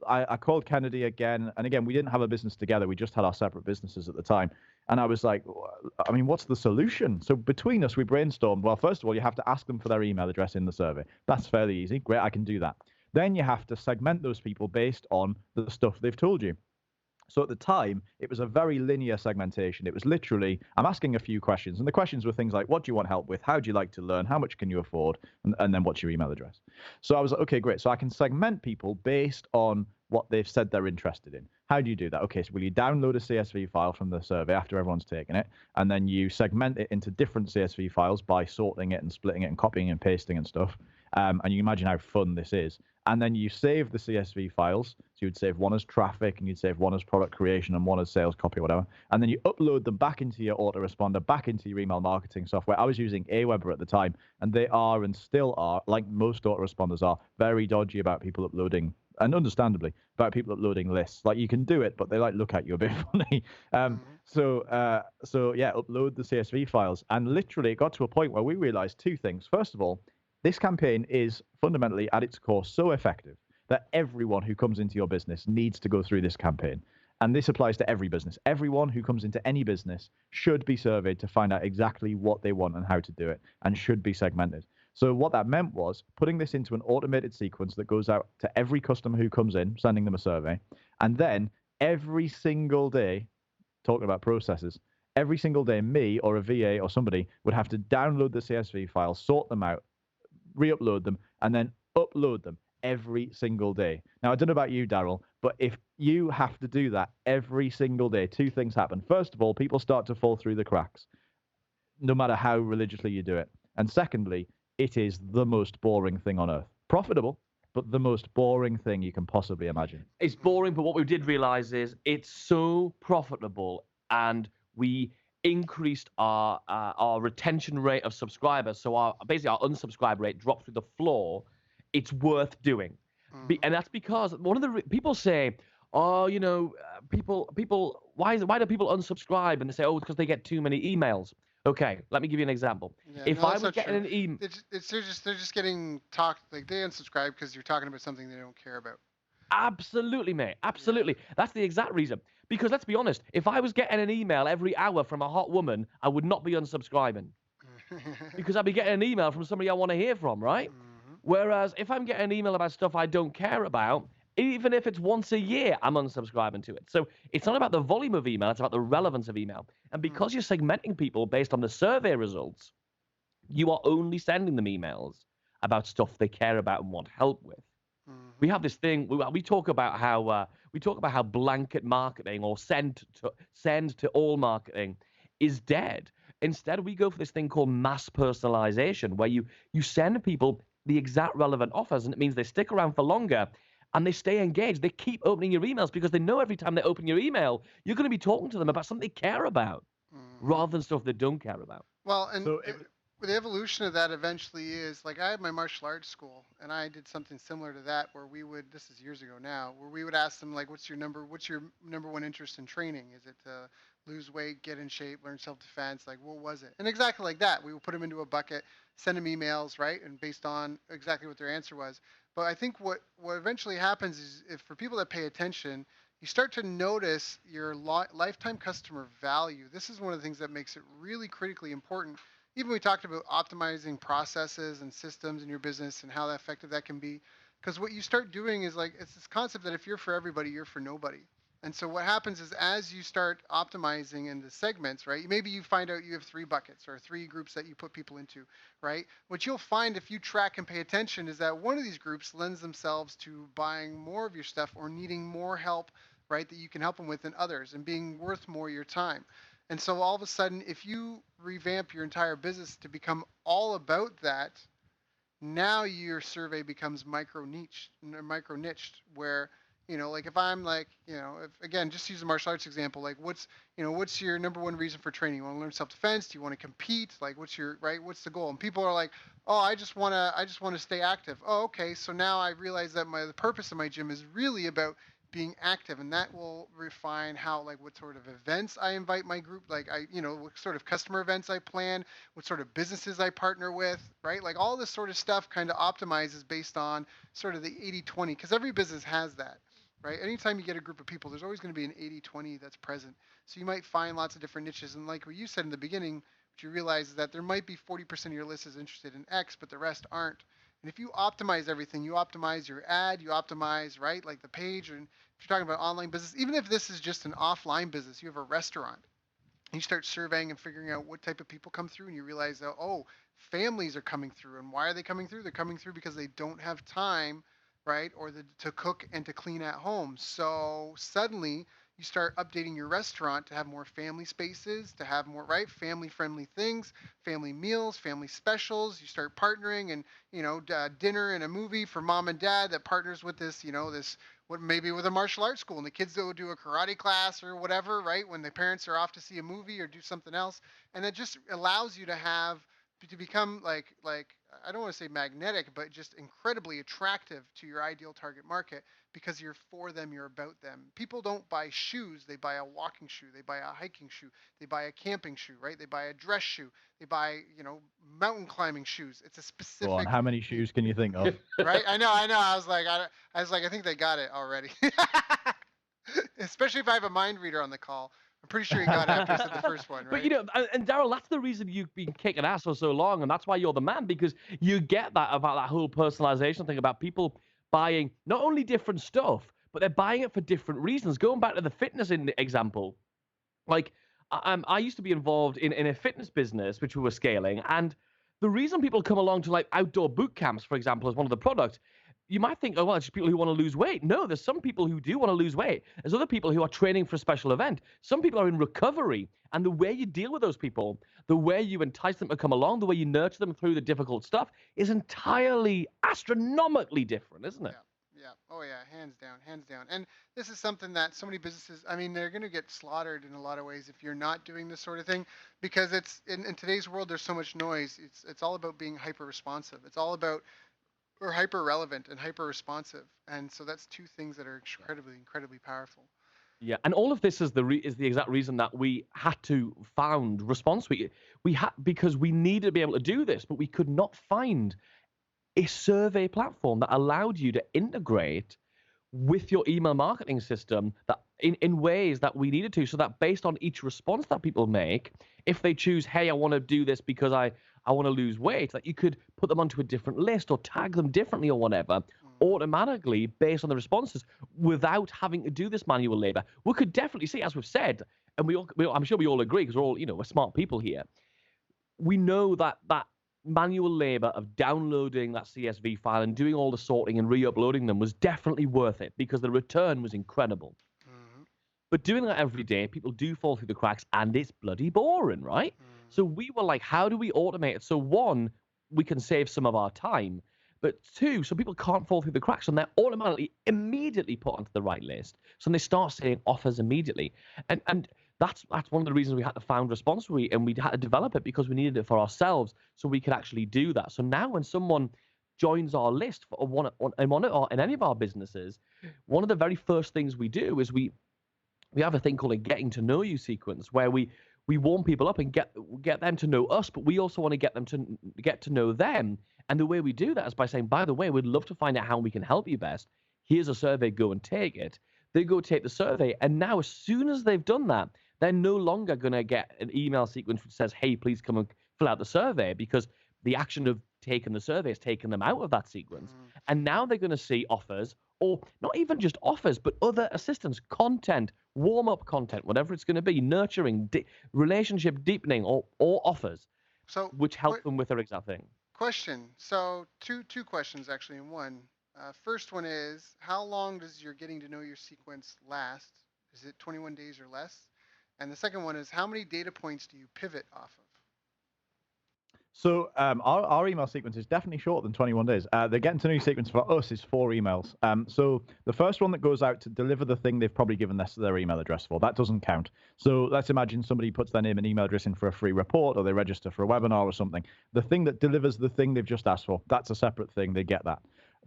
I called Kennedy again. And again, we didn't have a business together. We just had our separate businesses at the time. And I was like, I mean, what's the solution? So between us, we brainstormed. Well, first of all, you have to ask them for their email address in the survey. That's fairly easy. Great, I can do that. Then you have to segment those people based on the stuff they've told you. So at the time, it was a very linear segmentation. It was literally, I'm asking a few questions. And the questions were things like, what do you want help with? How do you like to learn? How much can you afford? And then what's your email address? So I was like, okay, great. So I can segment people based on what they've said they're interested in. How do you do that? Okay, so will you download a CSV file from the survey after everyone's taken it? And then you segment it into different CSV files by sorting it and splitting it and copying and pasting and stuff. And you can imagine how fun this is. And then you save the CSV files. So you'd save one as traffic, and you'd save one as product creation, and one as sales copy or whatever. And then you upload them back into your autoresponder, back into your email marketing software. I was using Aweber at the time, and they are and still are, like most autoresponders are, very dodgy about people uploading, and understandably, about people uploading lists. Like you can do it, but they like look at you a bit funny. So yeah, upload the CSV files. And literally, it got to a point where we realized two things. First of all, this campaign is fundamentally at its core so effective that everyone who comes into your business needs to go through this campaign. And this applies to every business. Everyone who comes into any business should be surveyed to find out exactly what they want and how to do it, and should be segmented. So what that meant was putting this into an automated sequence that goes out to every customer who comes in, sending them a survey. And then every single day, talking about processes, every single day, me or a VA or somebody would have to download the CSV files, sort them out, re-upload them, and then upload them every single day. Now, I don't know about you, Daryl, but if you have to do that every single day, two things happen. First of all, people start to fall through the cracks, no matter how religiously you do it. And secondly, it is the most boring thing on earth. Profitable, but the most boring thing you can possibly imagine. It's boring, but what we did realize is it's so profitable, and we increased our retention rate of subscribers. So basically our unsubscribe rate dropped through the floor. It's worth doing, and that's because one of the people say, oh, you know, people, why do people unsubscribe? And they say, oh, it's because they get too many emails. Okay, let me give you an example. Yeah, if no, I that's was not getting true. an email, They're just getting talked, like they unsubscribe because you're talking about something they don't care about. absolutely, mate. Absolutely. That's the exact reason. Because let's be honest, if I was getting an email every hour from a hot woman, I would not be unsubscribing. Because I'd be getting an email from somebody I want to hear from, right? Whereas if I'm getting an email about stuff I don't care about, even if it's once a year, I'm unsubscribing to it. So it's not about the volume of email, it's about the relevance of email. And because you're segmenting people based on the survey results, you are only sending them emails about stuff they care about and want help with. We have this thing. We talk about how blanket marketing or send to all marketing is dead. Instead, we go for this thing called mass personalization, where you send people the exact relevant offers, and it means they stick around for longer and they stay engaged. They keep opening your emails because they know every time they open your email, you're going to be talking to them about something they care about, rather than stuff they don't care about. Well, and So the evolution of that eventually is like I had my martial arts school, and I did something similar to that where we would, this is years ago now, where we would ask them like, what's your number one interest in training? Is it to lose weight, get in shape, learn self-defense? Like, what was it? And exactly like that, we would put them into a bucket, send them emails, right? And based on exactly what their answer was. But I think what eventually happens is if for people that pay attention, you start to notice your lifetime customer value. This is one of the things that makes it really critically important. Even we talked about optimizing processes and systems in your business and how effective that can be. Because what you start doing is like, it's this concept that if you're for everybody, you're for nobody. And so what happens is as you start optimizing into segments, right? Maybe you find out you have 3 buckets or 3 groups that you put people into, right? What you'll find if you track and pay attention is that one of these groups lends themselves to buying more of your stuff or needing more help right, that you can help them with than others, and being worth more your time. And so all of a sudden, if you revamp your entire business to become all about that, now your survey becomes micro niched, where, like if I'm like, if, again, just use the martial arts example, like what's your number one reason for training? You want to learn self-defense? Do you want to compete? Like what's the goal? And people are like, oh, I just want to stay active. Oh, okay, so now I realize that the purpose of my gym is really about being active, and that will refine how, like, what sort of events I invite my group, like what sort of customer events I plan, what sort of businesses I partner with, right? Like all this sort of stuff kind of optimizes based on sort of the 80-20, because every business has that, right? Anytime you get a group of people, there's always going to be an 80-20 that's present. So you might find lots of different niches. And like what you said in the beginning, what you realize is that there might be 40% of your list is interested in X, but the rest aren't. And if you optimize everything, you optimize your ad, you optimize, right, like the page. And if you're talking about online business, even if this is just an offline business, you have a restaurant, you start surveying and figuring out what type of people come through, and you realize that, oh, families are coming through. And why are they coming through? They're coming through because they don't have time, right, or to cook and to clean at home. So suddenly you start updating your restaurant to have more family spaces, to have more, right, family friendly things, family meals, family specials. You start partnering, and dinner and a movie for mom and dad that partners with this, this, what, maybe with a martial arts school, and the kids will do a karate class or whatever, right, when the parents are off to see a movie or do something else. And that just allows you to become like I don't want to say magnetic, but just incredibly attractive to your ideal target market, because you're for them, you're about them. People don't buy shoes, they buy a walking shoe, they buy a hiking shoe, they buy a camping shoe, right? They buy a dress shoe, they buy, mountain climbing shoes. It's a Go on. specific How many shoes can you think of? right? I know. I think they got it already. Especially if I have a mind reader on the call. I'm pretty sure he got it after I said the first one, But right? and Daryl, that's the reason you've been kicking ass for so long, and that's why you're the man, because you get that about that whole personalization thing, about people buying not only different stuff, but they're buying it for different reasons. Going back to the fitness example, like I used to be involved in a fitness business which we were scaling, and the reason people come along to like outdoor boot camps, for example, as one of the products, you might think, oh well, it's just people who want to lose weight. No, there's some people who do want to lose weight. There's other people who are training for a special event. Some people are in recovery, and the way you deal with those people, the way you entice them to come along, the way you nurture them through the difficult stuff, is entirely astronomically different, isn't it? Yeah. Yeah. Oh yeah, hands down, hands down. And this is something that so many businesses, I mean, they're going to get slaughtered in a lot of ways if you're not doing this sort of thing, because it's in today's world there's so much noise. It's all about being hyper responsive. It's all about, or hyper relevant and hyper responsive. And so that's two things that are incredibly powerful. Yeah, and all of this is the exact reason that we had to found ResponseSuite. We had, because we needed to be able to do this, but we could not find a survey platform that allowed you to integrate with your email marketing system that in ways that we needed to, so that based on each response that people make, if they choose, hey, I want to do this because I want to lose weight, that you could put them onto a different list or tag them differently or whatever, automatically based on the responses, without having to do this manual labor. We could definitely see, as we've said, and I'm sure we all agree, because we're all, we're smart people here. We know that manual labor of downloading that CSV file and doing all the sorting and re-uploading them was definitely worth it, because the return was incredible. Mm-hmm. But doing that every day, people do fall through the cracks, and it's bloody boring, right? Mm-hmm. So we were like, how do we automate it? So one, we can save some of our time, but two, so people can't fall through the cracks, and they're automatically immediately put onto the right list. So they start seeing offers immediately. And that's one of the reasons we had to found ResponseSuite, and we had to develop it, because we needed it for ourselves so we could actually do that. So now when someone joins our list in any of our businesses, one of the very first things we do is we have a thing called a getting to know you sequence, where we warm people up and get them to know us, but we also want to get them to get to know them. And the way we do that is by saying, by the way, we'd love to find out how we can help you best. Here's a survey, go and take it. They go take the survey, and now as soon as they've done that, they're no longer going to get an email sequence which says, hey, please come and fill out the survey, because the action of taking the survey has taken them out of that sequence. Mm-hmm. And now they're going to see offers, or not even just offers, but other assistance, content, warm-up content, whatever it's going to be, nurturing, relationship deepening, or offers, So which help them with their exact thing. question. So two questions actually in one. First one is, how long does your getting to know your sequence last? Is it 21 days or less? And the second one is, how many data points do you pivot off of? So our email sequence is definitely shorter than 21 days. The getting to know you sequence for us is 4 emails. So the first one that goes out to deliver the thing they've probably given their email address for, that doesn't count. So let's imagine somebody puts their name and email address in for a free report, or they register for a webinar or something. The thing that delivers the thing they've just asked for, that's a separate thing. They get that.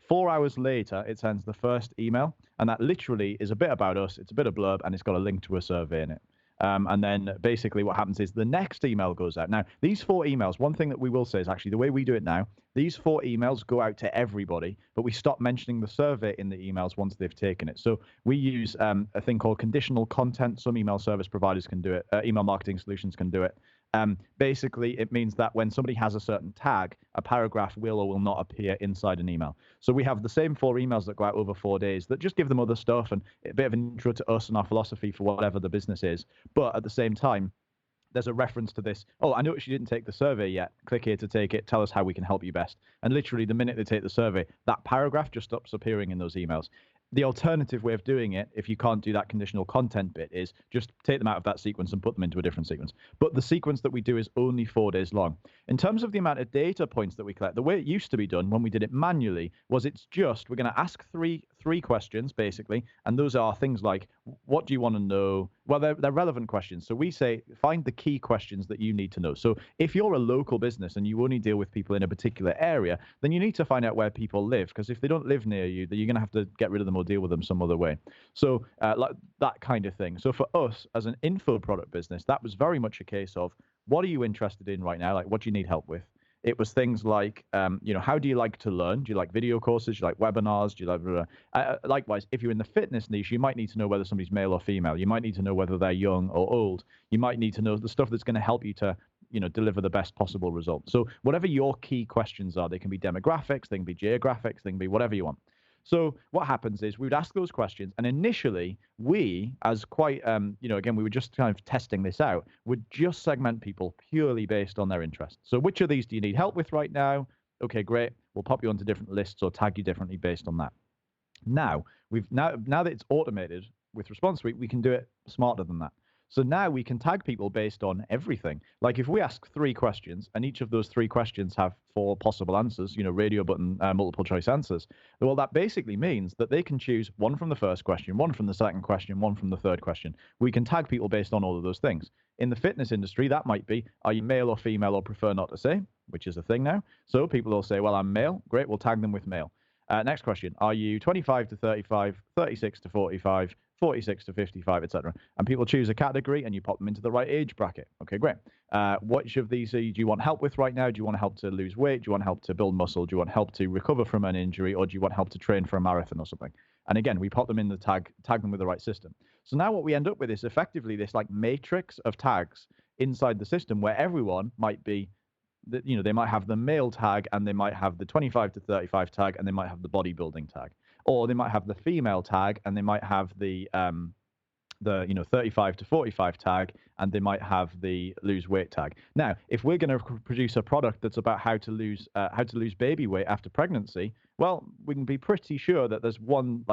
4 hours later, it sends the first email, and that literally is a bit about us. It's a bit of blurb, and it's got a link to a survey in it. And then basically what happens is the next email goes out. Now, these 4 emails, one thing that we will say is actually the way we do it now, these 4 emails go out to everybody, but we stop mentioning the survey in the emails once they've taken it. So we use a thing called conditional content. Some email service providers can do it. Email marketing solutions can do it. Basically, it means that when somebody has a certain tag, a paragraph will or will not appear inside an email. So we have the same 4 emails that go out over 4 days that just give them other stuff and a bit of an intro to us and our philosophy for whatever the business is. But at the same time, there's a reference to this. Oh, I noticed you didn't take the survey yet. Click here to take it. Tell us how we can help you best. And literally, the minute they take the survey, that paragraph just stops appearing in those emails. The alternative way of doing it, if you can't do that conditional content bit, is just take them out of that sequence and put them into a different sequence. But the sequence that we do is only 4 days long. In terms of the amount of data points that we collect, the way it used to be done when we did it manually was it's just, we're going to ask three questions, basically. And those are things like, what do you want to know? Well, they're relevant questions. So we say, find the key questions that you need to know. So if you're a local business and you only deal with people in a particular area, then you need to find out where people live. Because if they don't live near you, then you're going to have to get rid of them or deal with them some other way. So like that kind of thing. So for us as an info product business, that was very much a case of, what are you interested in right now? Like, what do you need help with? It was things like, how do you like to learn? Do you like video courses? Do you like webinars? Do you like, likewise, if you're in the fitness niche, you might need to know whether somebody's male or female. You might need to know whether they're young or old. You might need to know the stuff that's going to help you to, deliver the best possible result. So whatever your key questions are, they can be demographics, they can be geographics, they can be whatever you want. So what happens is we would ask those questions, and initially we, as quite, again, we were just kind of testing this out, would just segment people purely based on their interests. So which of these do you need help with right now? Okay, great. We'll pop you onto different lists or tag you differently based on that. Now that it's automated with ResponseSuite, we can do it smarter than that. So now we can tag people based on everything. Like if we ask 3 questions and each of those 3 questions have 4 possible answers, radio button, multiple choice answers, well, that basically means that they can choose 1 from the first question, 1 from the second question, 1 from the third question. We can tag people based on all of those things. In the fitness industry, that might be, are you male or female or prefer not to say, which is a thing now. So people will say, well, I'm male. Great, we'll tag them with male. Next question, are you 25 to 35, 36 to 45, 46 to 55, etc. And people choose a category and you pop them into the right age bracket. Okay, great. Which of these do you want help with right now? Do you want help to lose weight? Do you want help to build muscle? Do you want help to recover from an injury? Or do you want help to train for a marathon or something? And again, we pop them in the tag them with the right system. So now what we end up with is effectively this like matrix of tags inside the system where everyone might be, they might have the male tag and they might have the 25 to 35 tag and they might have the bodybuilding tag, or they might have the female tag and they might have the 35 to 45 tag and they might have the lose weight tag. Now, if we're going to produce a product that's about how to lose baby weight after pregnancy, well, we can be pretty sure that there's one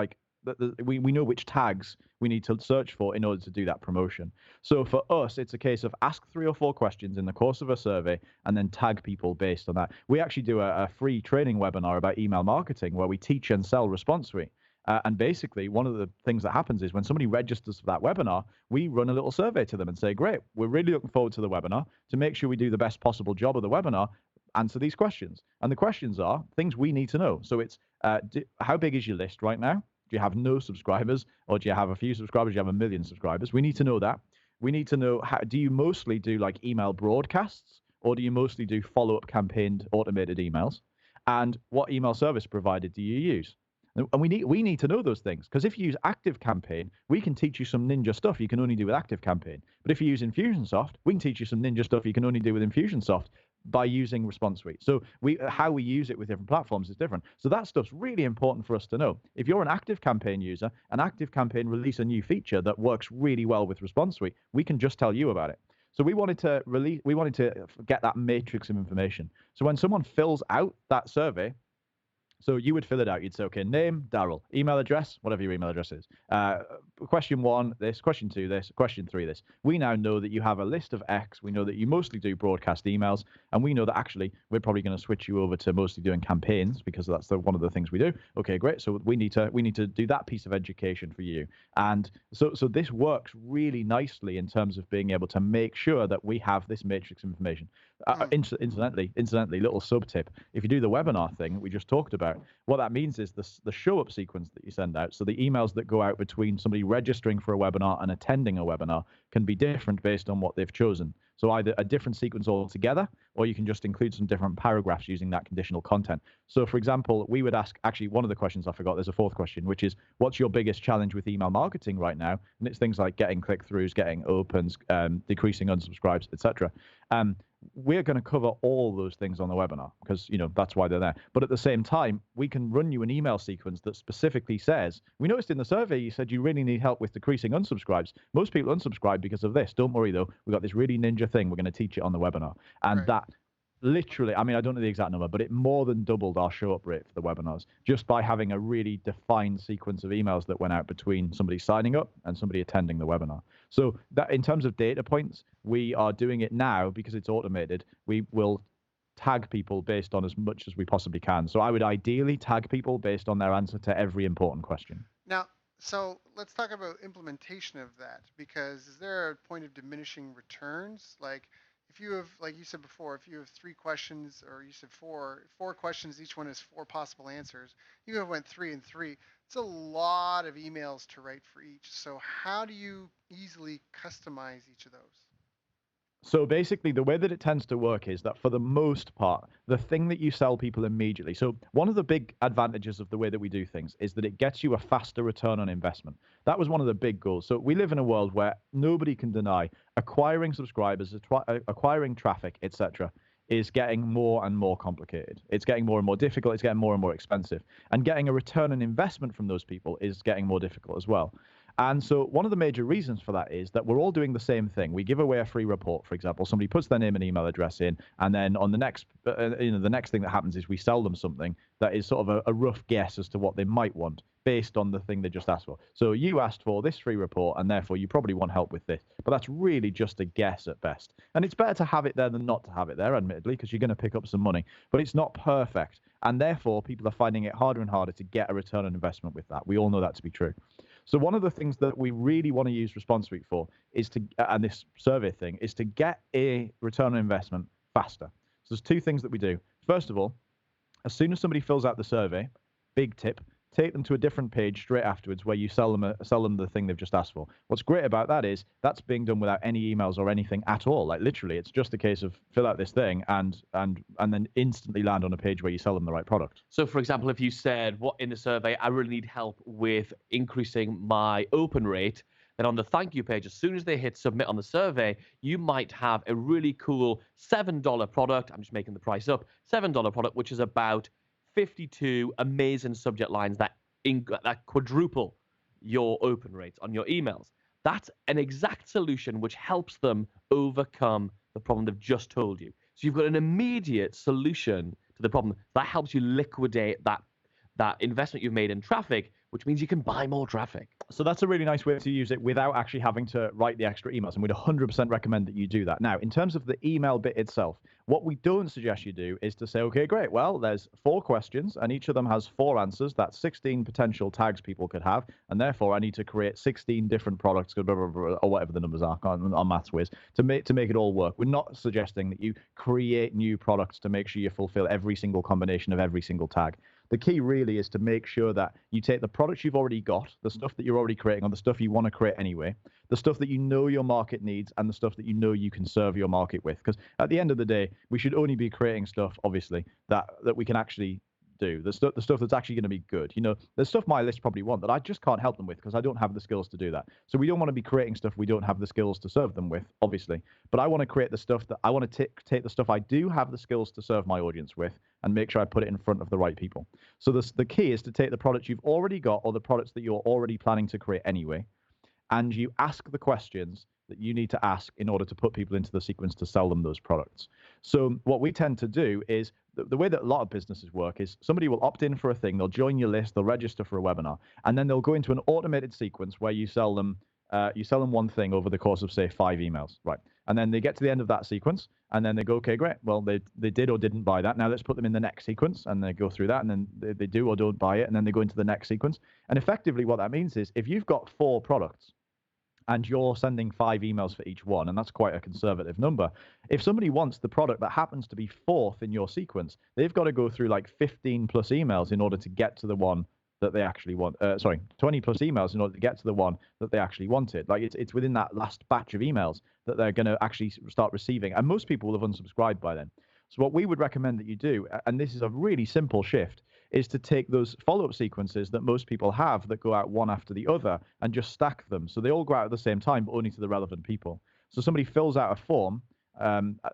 we know which tags we need to search for in order to do that promotion. So for us, it's a case of ask 3 or 4 questions in the course of a survey and then tag people based on that. We actually do a free training webinar about email marketing where we teach and sell ResponseSuite. And basically, one of the things that happens is when somebody registers for that webinar, we run a little survey to them and say, great, we're really looking forward to the webinar. To make sure we do the best possible job of the webinar, answer these questions. And the questions are things we need to know. So it's how big is your list right now? Do you have no subscribers, or do you have a few subscribers? Do you have 1 million subscribers? We need to know that. We need to know, do you mostly do like email broadcasts, or do you mostly do follow-up campaigned automated emails? And what email service provider do you use? And we need to know those things, because if you use ActiveCampaign, we can teach you some ninja stuff you can only do with ActiveCampaign. But if you use Infusionsoft, we can teach you some ninja stuff you can only do with Infusionsoft by using ResponseSuite. So how we use it with different platforms is different. So that stuff's really important for us to know. If you're an ActiveCampaign user, and ActiveCampaign release a new feature that works really well with ResponseSuite, we can just tell you about it. So we wanted to get that matrix of information. So when someone fills out that survey, So you would fill it out. You'd say, okay, name, Daryl, email address, whatever your email address is. Question 1, this, question 2, this, question 3, this. We now know that you have a list of X. We know that you mostly do broadcast emails, and we know that actually we're probably going to switch you over to mostly doing campaigns because that's one of the things we do. Okay, great. So we need to do that piece of education for you. And so this works really nicely in terms of being able to make sure that we have this matrix information. Incidentally, little sub tip: if you do the webinar thing we just talked about, what that means is the show up sequence that you send out. So the emails that go out between somebody registering for a webinar and attending a webinar can be different based on what they've chosen. So either a different sequence altogether, or you can just include some different paragraphs using that conditional content. So for example, we would ask, actually one of the questions I forgot, there's a fourth question, which is, what's your biggest challenge with email marketing right now? And it's things like getting click-throughs, getting opens, decreasing unsubscribes, etc. We're going to cover all those things on the webinar because, that's why they're there. But at the same time, we can run you an email sequence that specifically says, we noticed in the survey you said you really need help with decreasing unsubscribes. Most people unsubscribe because of this. Don't worry, though. We've got this really ninja thing. We're going to teach it on the webinar. And that literally, I don't know the exact number, but it more than doubled our show up rate for the webinars just by having a really defined sequence of emails that went out between somebody signing up and somebody attending the webinar. So that in terms of data points, we are doing it now because it's automated. We will tag people based on as much as we possibly can. So I would ideally tag people based on their answer to every important question. Now, so let's talk about implementation of that, because is there a point of diminishing returns? Like if you have, like you said before, if you have 3 questions, or you said four questions, each one has 4 possible answers, you have went 3 and 3. It's a lot of emails to write for each. So how do you easily customize each of those? So basically, the way that it tends to work is that for the most part, the thing that you sell people immediately. So one of the big advantages of the way that we do things is that it gets you a faster return on investment. That was one of the big goals. So we live in a world where nobody can deny acquiring subscribers, acquiring traffic, etc., is getting more and more complicated. It's getting more and more difficult. It's getting more and more expensive. And getting a return on investment from those people is getting more difficult as well. And so one of the major reasons for that is that we're all doing the same thing. We give away a free report, for example. Somebody puts their name and email address in, and then on the next thing that happens is we sell them something that is sort of a rough guess as to what they might want based on the thing they just asked for. So you asked for this free report, and therefore you probably want help with this. But that's really just a guess at best. And it's better to have it there than not to have it there, admittedly, because you're going to pick up some money. But it's not perfect. And therefore, people are finding it harder and harder to get a return on investment with that. We all know that to be true. So one of the things that we really want to use ResponseSuite for is and this survey thing, is to get a return on investment faster. So there's 2 things that we do. First of all, as soon as somebody fills out the survey, big tip, take them to a different page straight afterwards where you sell them the thing they've just asked for. What's great about that is that's being done without any emails or anything at all. Like literally, it's just a case of fill out this thing and then instantly land on a page where you sell them the right product. So for example, if you said, what in the survey, I really need help with increasing my open rate, then on the thank you page, as soon as they hit submit on the survey, you might have a really cool $7 product. I'm just making the price up. $7 product, which is about 52 amazing subject lines that quadruple your open rates on your emails. That's an exact solution which helps them overcome the problem they've just told you. So you've got an immediate solution to the problem. That helps you liquidate that investment you've made in traffic, which means you can buy more traffic. So that's a really nice way to use it without actually having to write the extra emails. And we'd 100% recommend that you do that. Now, in terms of the email bit itself, what we don't suggest you do is to say, okay, great. Well, there's 4 questions and each of them has 4 answers. That's 16 potential tags people could have. And therefore, I need to create 16 different products, blah, blah, blah, or whatever the numbers are on Maths Whiz to make it all work. We're not suggesting that you create new products to make sure you fulfill every single combination of every single tag. The key really is to make sure that you take the products you've already got, the stuff that you're already creating, or the stuff you want to create anyway, the stuff that you know your market needs, and the stuff that you know you can serve your market with. Because at the end of the day, we should only be creating stuff, obviously, that we can actually do, the stuff that's actually going to be good. There's stuff my list probably want that I just can't help them with because I don't have the skills to do that. So we don't want to be creating stuff we don't have the skills to serve them with, obviously. But I want to create the stuff that I want to take the stuff I do have the skills to serve my audience with and make sure I put it in front of the right people. So the key is to take the products you've already got or the products that you're already planning to create anyway, and you ask the questions that you need to ask in order to put people into the sequence to sell them those products. So what we tend to do is the way that a lot of businesses work is somebody will opt in for a thing, they'll join your list, they'll register for a webinar, and then they'll go into an automated sequence where you sell them one thing over the course of, say, 5 emails, right? And then they get to the end of that sequence, and then they go, okay, great. Well, they did or didn't buy that. Now let's put them in the next sequence, and they go through that, and then they do or don't buy it, and then they go into the next sequence. And effectively, what that means is if you've got 4 products, and you're sending 5 emails for each one, and that's quite a conservative number. If somebody wants the product that happens to be 4th in your sequence, they've got to go through like 15 plus emails in order to get to the one that they actually want. 20 plus emails in order to get to the one that they actually wanted. Like it's within that last batch of emails that they're going to actually start receiving. And most people will have unsubscribed by then. So what we would recommend that you do, and this is a really simple shift, is to take those follow-up sequences that most people have that go out one after the other and just stack them. So they all go out at the same time, but only to the relevant people. So somebody fills out a form,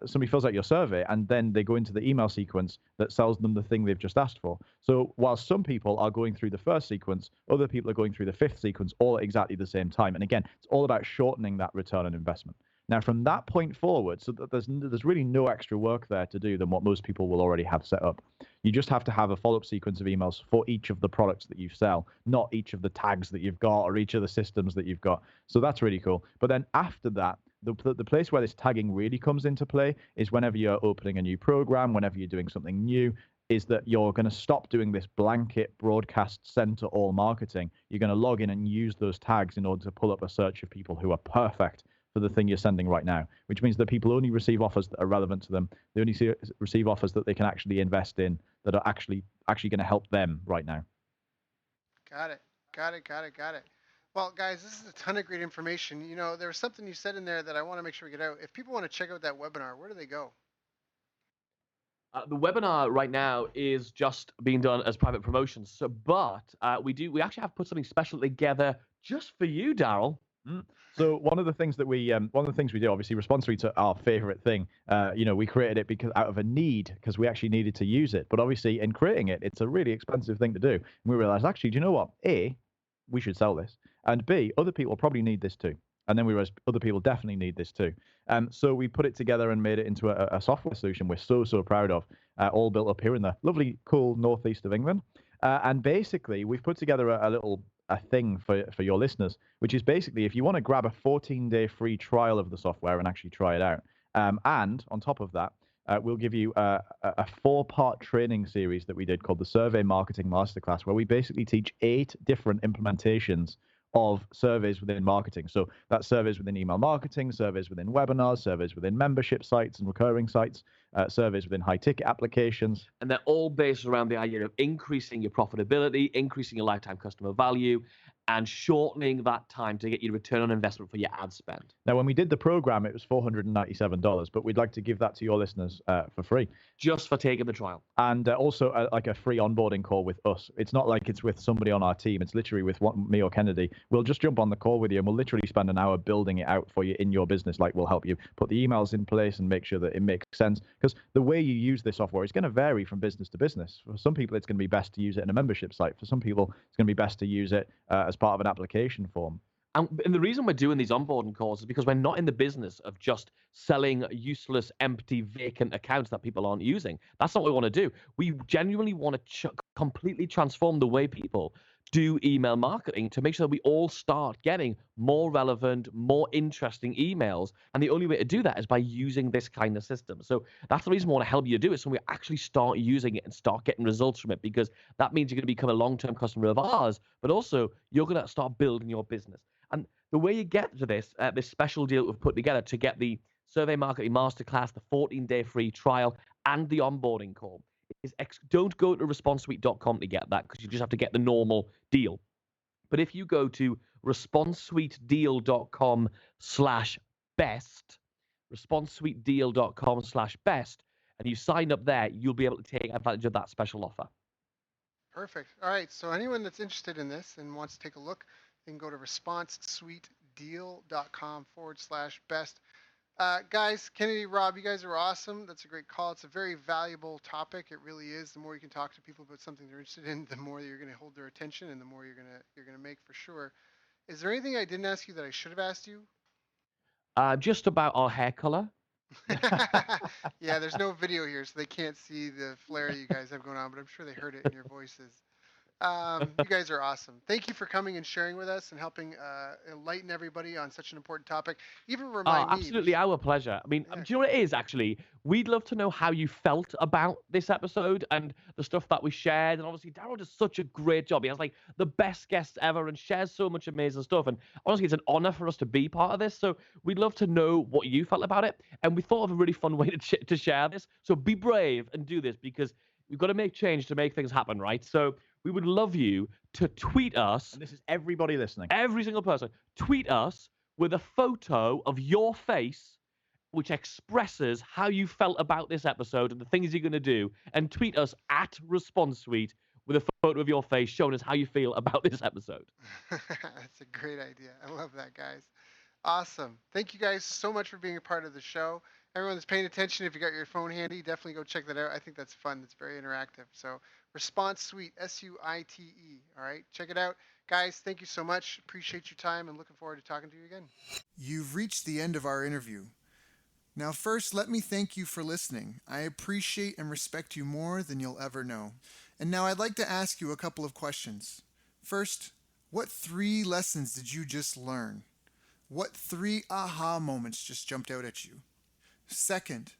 somebody fills out your survey, and then they go into the email sequence that sells them the thing they've just asked for. So while some people are going through the first sequence, other people are going through the 5th sequence all at exactly the same time. And again, it's all about shortening that return on investment. Now, from that point forward, so that there's really no extra work there to do than what most people will already have set up. You just have to have a follow-up sequence of emails for each of the products that you sell, not each of the tags that you've got or each of the systems that you've got. So that's really cool. But then after that, the place where this tagging really comes into play is whenever you're opening a new program, whenever you're doing something new, is that you're going to stop doing this blanket broadcast send to all marketing. You're going to log in and use those tags in order to pull up a search of people who are perfect for the thing you're sending right now, which means that people only receive offers that are relevant to them. They only receive offers that they can actually invest in, that are actually going to help them right now. Got it. Well, guys, this is a ton of great information. You know, there was something you said in there that I want to make sure we get out. If people want to check out that webinar, where do they go? The webinar right now is just being done as private promotions. So, but we actually have put something special together just for you, Daryl. So one of the things we do, obviously, ResponseSuite's our favorite thing. We created it because out of a need, because we actually needed to use it. But obviously, in creating it, it's a really expensive thing to do. And we realized, actually, do you know what? A, we should sell this, and B, other people probably need this too. And then we realized other people definitely need this too. So we put it together and made it into a software solution we're so proud of, all built up here in the lovely, cool northeast of England. And basically, we've put together a thing for your listeners, which is basically if you want to grab a 14-day free trial of the software and actually try it out. And on top of that, we'll give you a 4-part training series that we did called the Survey Marketing Masterclass, where we basically teach 8 different implementations of surveys within marketing. So that's surveys within email marketing, surveys within webinars, surveys within membership sites and recurring sites, surveys within high-ticket applications. And they're all based around the idea of increasing your profitability, increasing your lifetime customer value, and shortening that time to get your return on investment for your ad spend. Now, when we did the program, it was $497, but we'd like to give that to your listeners for free. Just for taking the trial. And also like a free onboarding call with us. It's not like it's with somebody on our team. It's literally with me or Kennedy. We'll just jump on the call with you and we'll literally spend an hour building it out for you in your business. Like we'll help you put the emails in place and make sure that it makes sense. Because the way you use this software is going to vary from business to business. For some people, it's going to be best to use it in a membership site. For some people, it's going to be best to use it as part of an application form. And the reason we're doing these onboarding calls is because we're not in the business of just selling useless, empty, vacant accounts that people aren't using. That's not what we want to do. We genuinely want to completely transform the way people do email marketing to make sure that we all start getting more relevant, more interesting emails. And the only way to do that is by using this kind of system. So that's the reason we want to help you do it. So we actually start using it and start getting results from it, because that means you're going to become a long-term customer of ours, but also you're going to start building your business. And the way you get to this special deal we've put together to get the Survey Marketing Masterclass, the 14-day free trial, and the onboarding call is don't go to ResponseSuite.com to get that, because you just have to get the normal deal. But if you go to ResponseSuiteDeal.com/best, ResponseSuiteDeal.com/best, and you sign up there, you'll be able to take advantage of that special offer. Perfect. All right. So anyone that's interested in this and wants to take a look, you can go to ResponseSuiteDeal.com/best. Guys, Kennedy, Rob, you guys are awesome. That's a great call. It's a very valuable topic. It really is. The more you can talk to people about something they're interested in, the more you're going to hold their attention, and the more you're going to make for sure. Is there anything I didn't ask you that I should have asked you? Just about our hair color. Yeah, there's no video here, so they can't see the flare you guys have going on, but I'm sure they heard it in your voices. You guys are awesome. Thank you for coming and sharing with us and helping enlighten everybody on such an important topic. Even Oh, remind me. absolutely our pleasure. I mean, Yeah, do you know what it is, actually? We'd love to know how you felt about this episode and the stuff that we shared. And obviously, Daryl does such a great job. He has like the best guests ever and shares so much amazing stuff. And honestly, it's an honor for us to be part of this. So we'd love to know what you felt about it. And we thought of a really fun way to share this. So be brave and do this because we've got to make change to make things happen, right? So we would love you to tweet us, And this is everybody listening. every single person, tweet us with a photo of your face which expresses how you felt about this episode and the things you're going to do, and tweet us at ResponseSuite with a photo of your face showing us how you feel about this episode. that's a great idea. I love that, guys. Awesome. Thank you guys so much for being a part of the show. Everyone that's paying attention, if you got your phone handy, definitely go check that out. I think that's fun. It's very interactive. So, Response Suite, SUITE. All right, check it out. Guys, thank you so much. Appreciate your time and looking forward to talking to you again. You've reached the end of our interview. Now, first, let me thank you for listening. I appreciate and respect you more than you'll ever know. And now I'd like to ask you a couple of questions. First, what 3 lessons did you just learn? What 3 aha moments just jumped out at you? Second,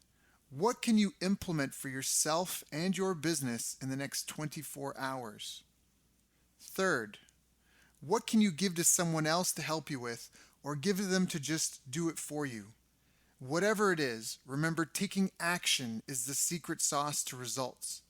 what can you implement for yourself and your business in the next 24 hours? Third, what can you give to someone else to help you with, or give to them to just do it for you? Whatever it is, remember taking action is the secret sauce to results.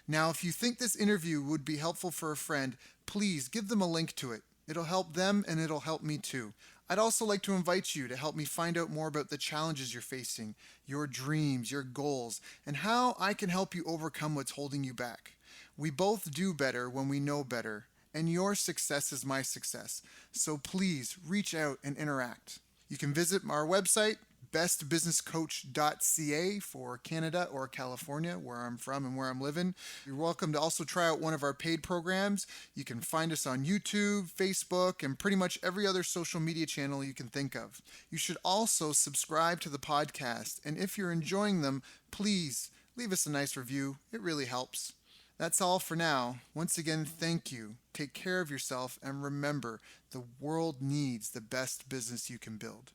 Now, if you think this interview would be helpful for a friend, please give them a link to it. It'll help them and it'll help me too. I'd also like to invite you to help me find out more about the challenges you're facing, your dreams, your goals, and how I can help you overcome what's holding you back. We both do better when we know better, and your success is my success. So please reach out and interact. You can visit our website, bestbusinesscoach.ca for Canada or California, where I'm from and where I'm living. You're welcome to also try out one of our paid programs. You can find us on YouTube, Facebook, and pretty much every other social media channel you can think of. You should also subscribe to the podcast, and if you're enjoying them, please leave us a nice review. It really helps. That's all for now. Once again, thank you. Take care of yourself, and remember, the world needs the best business you can build.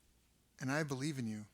And I believe in you.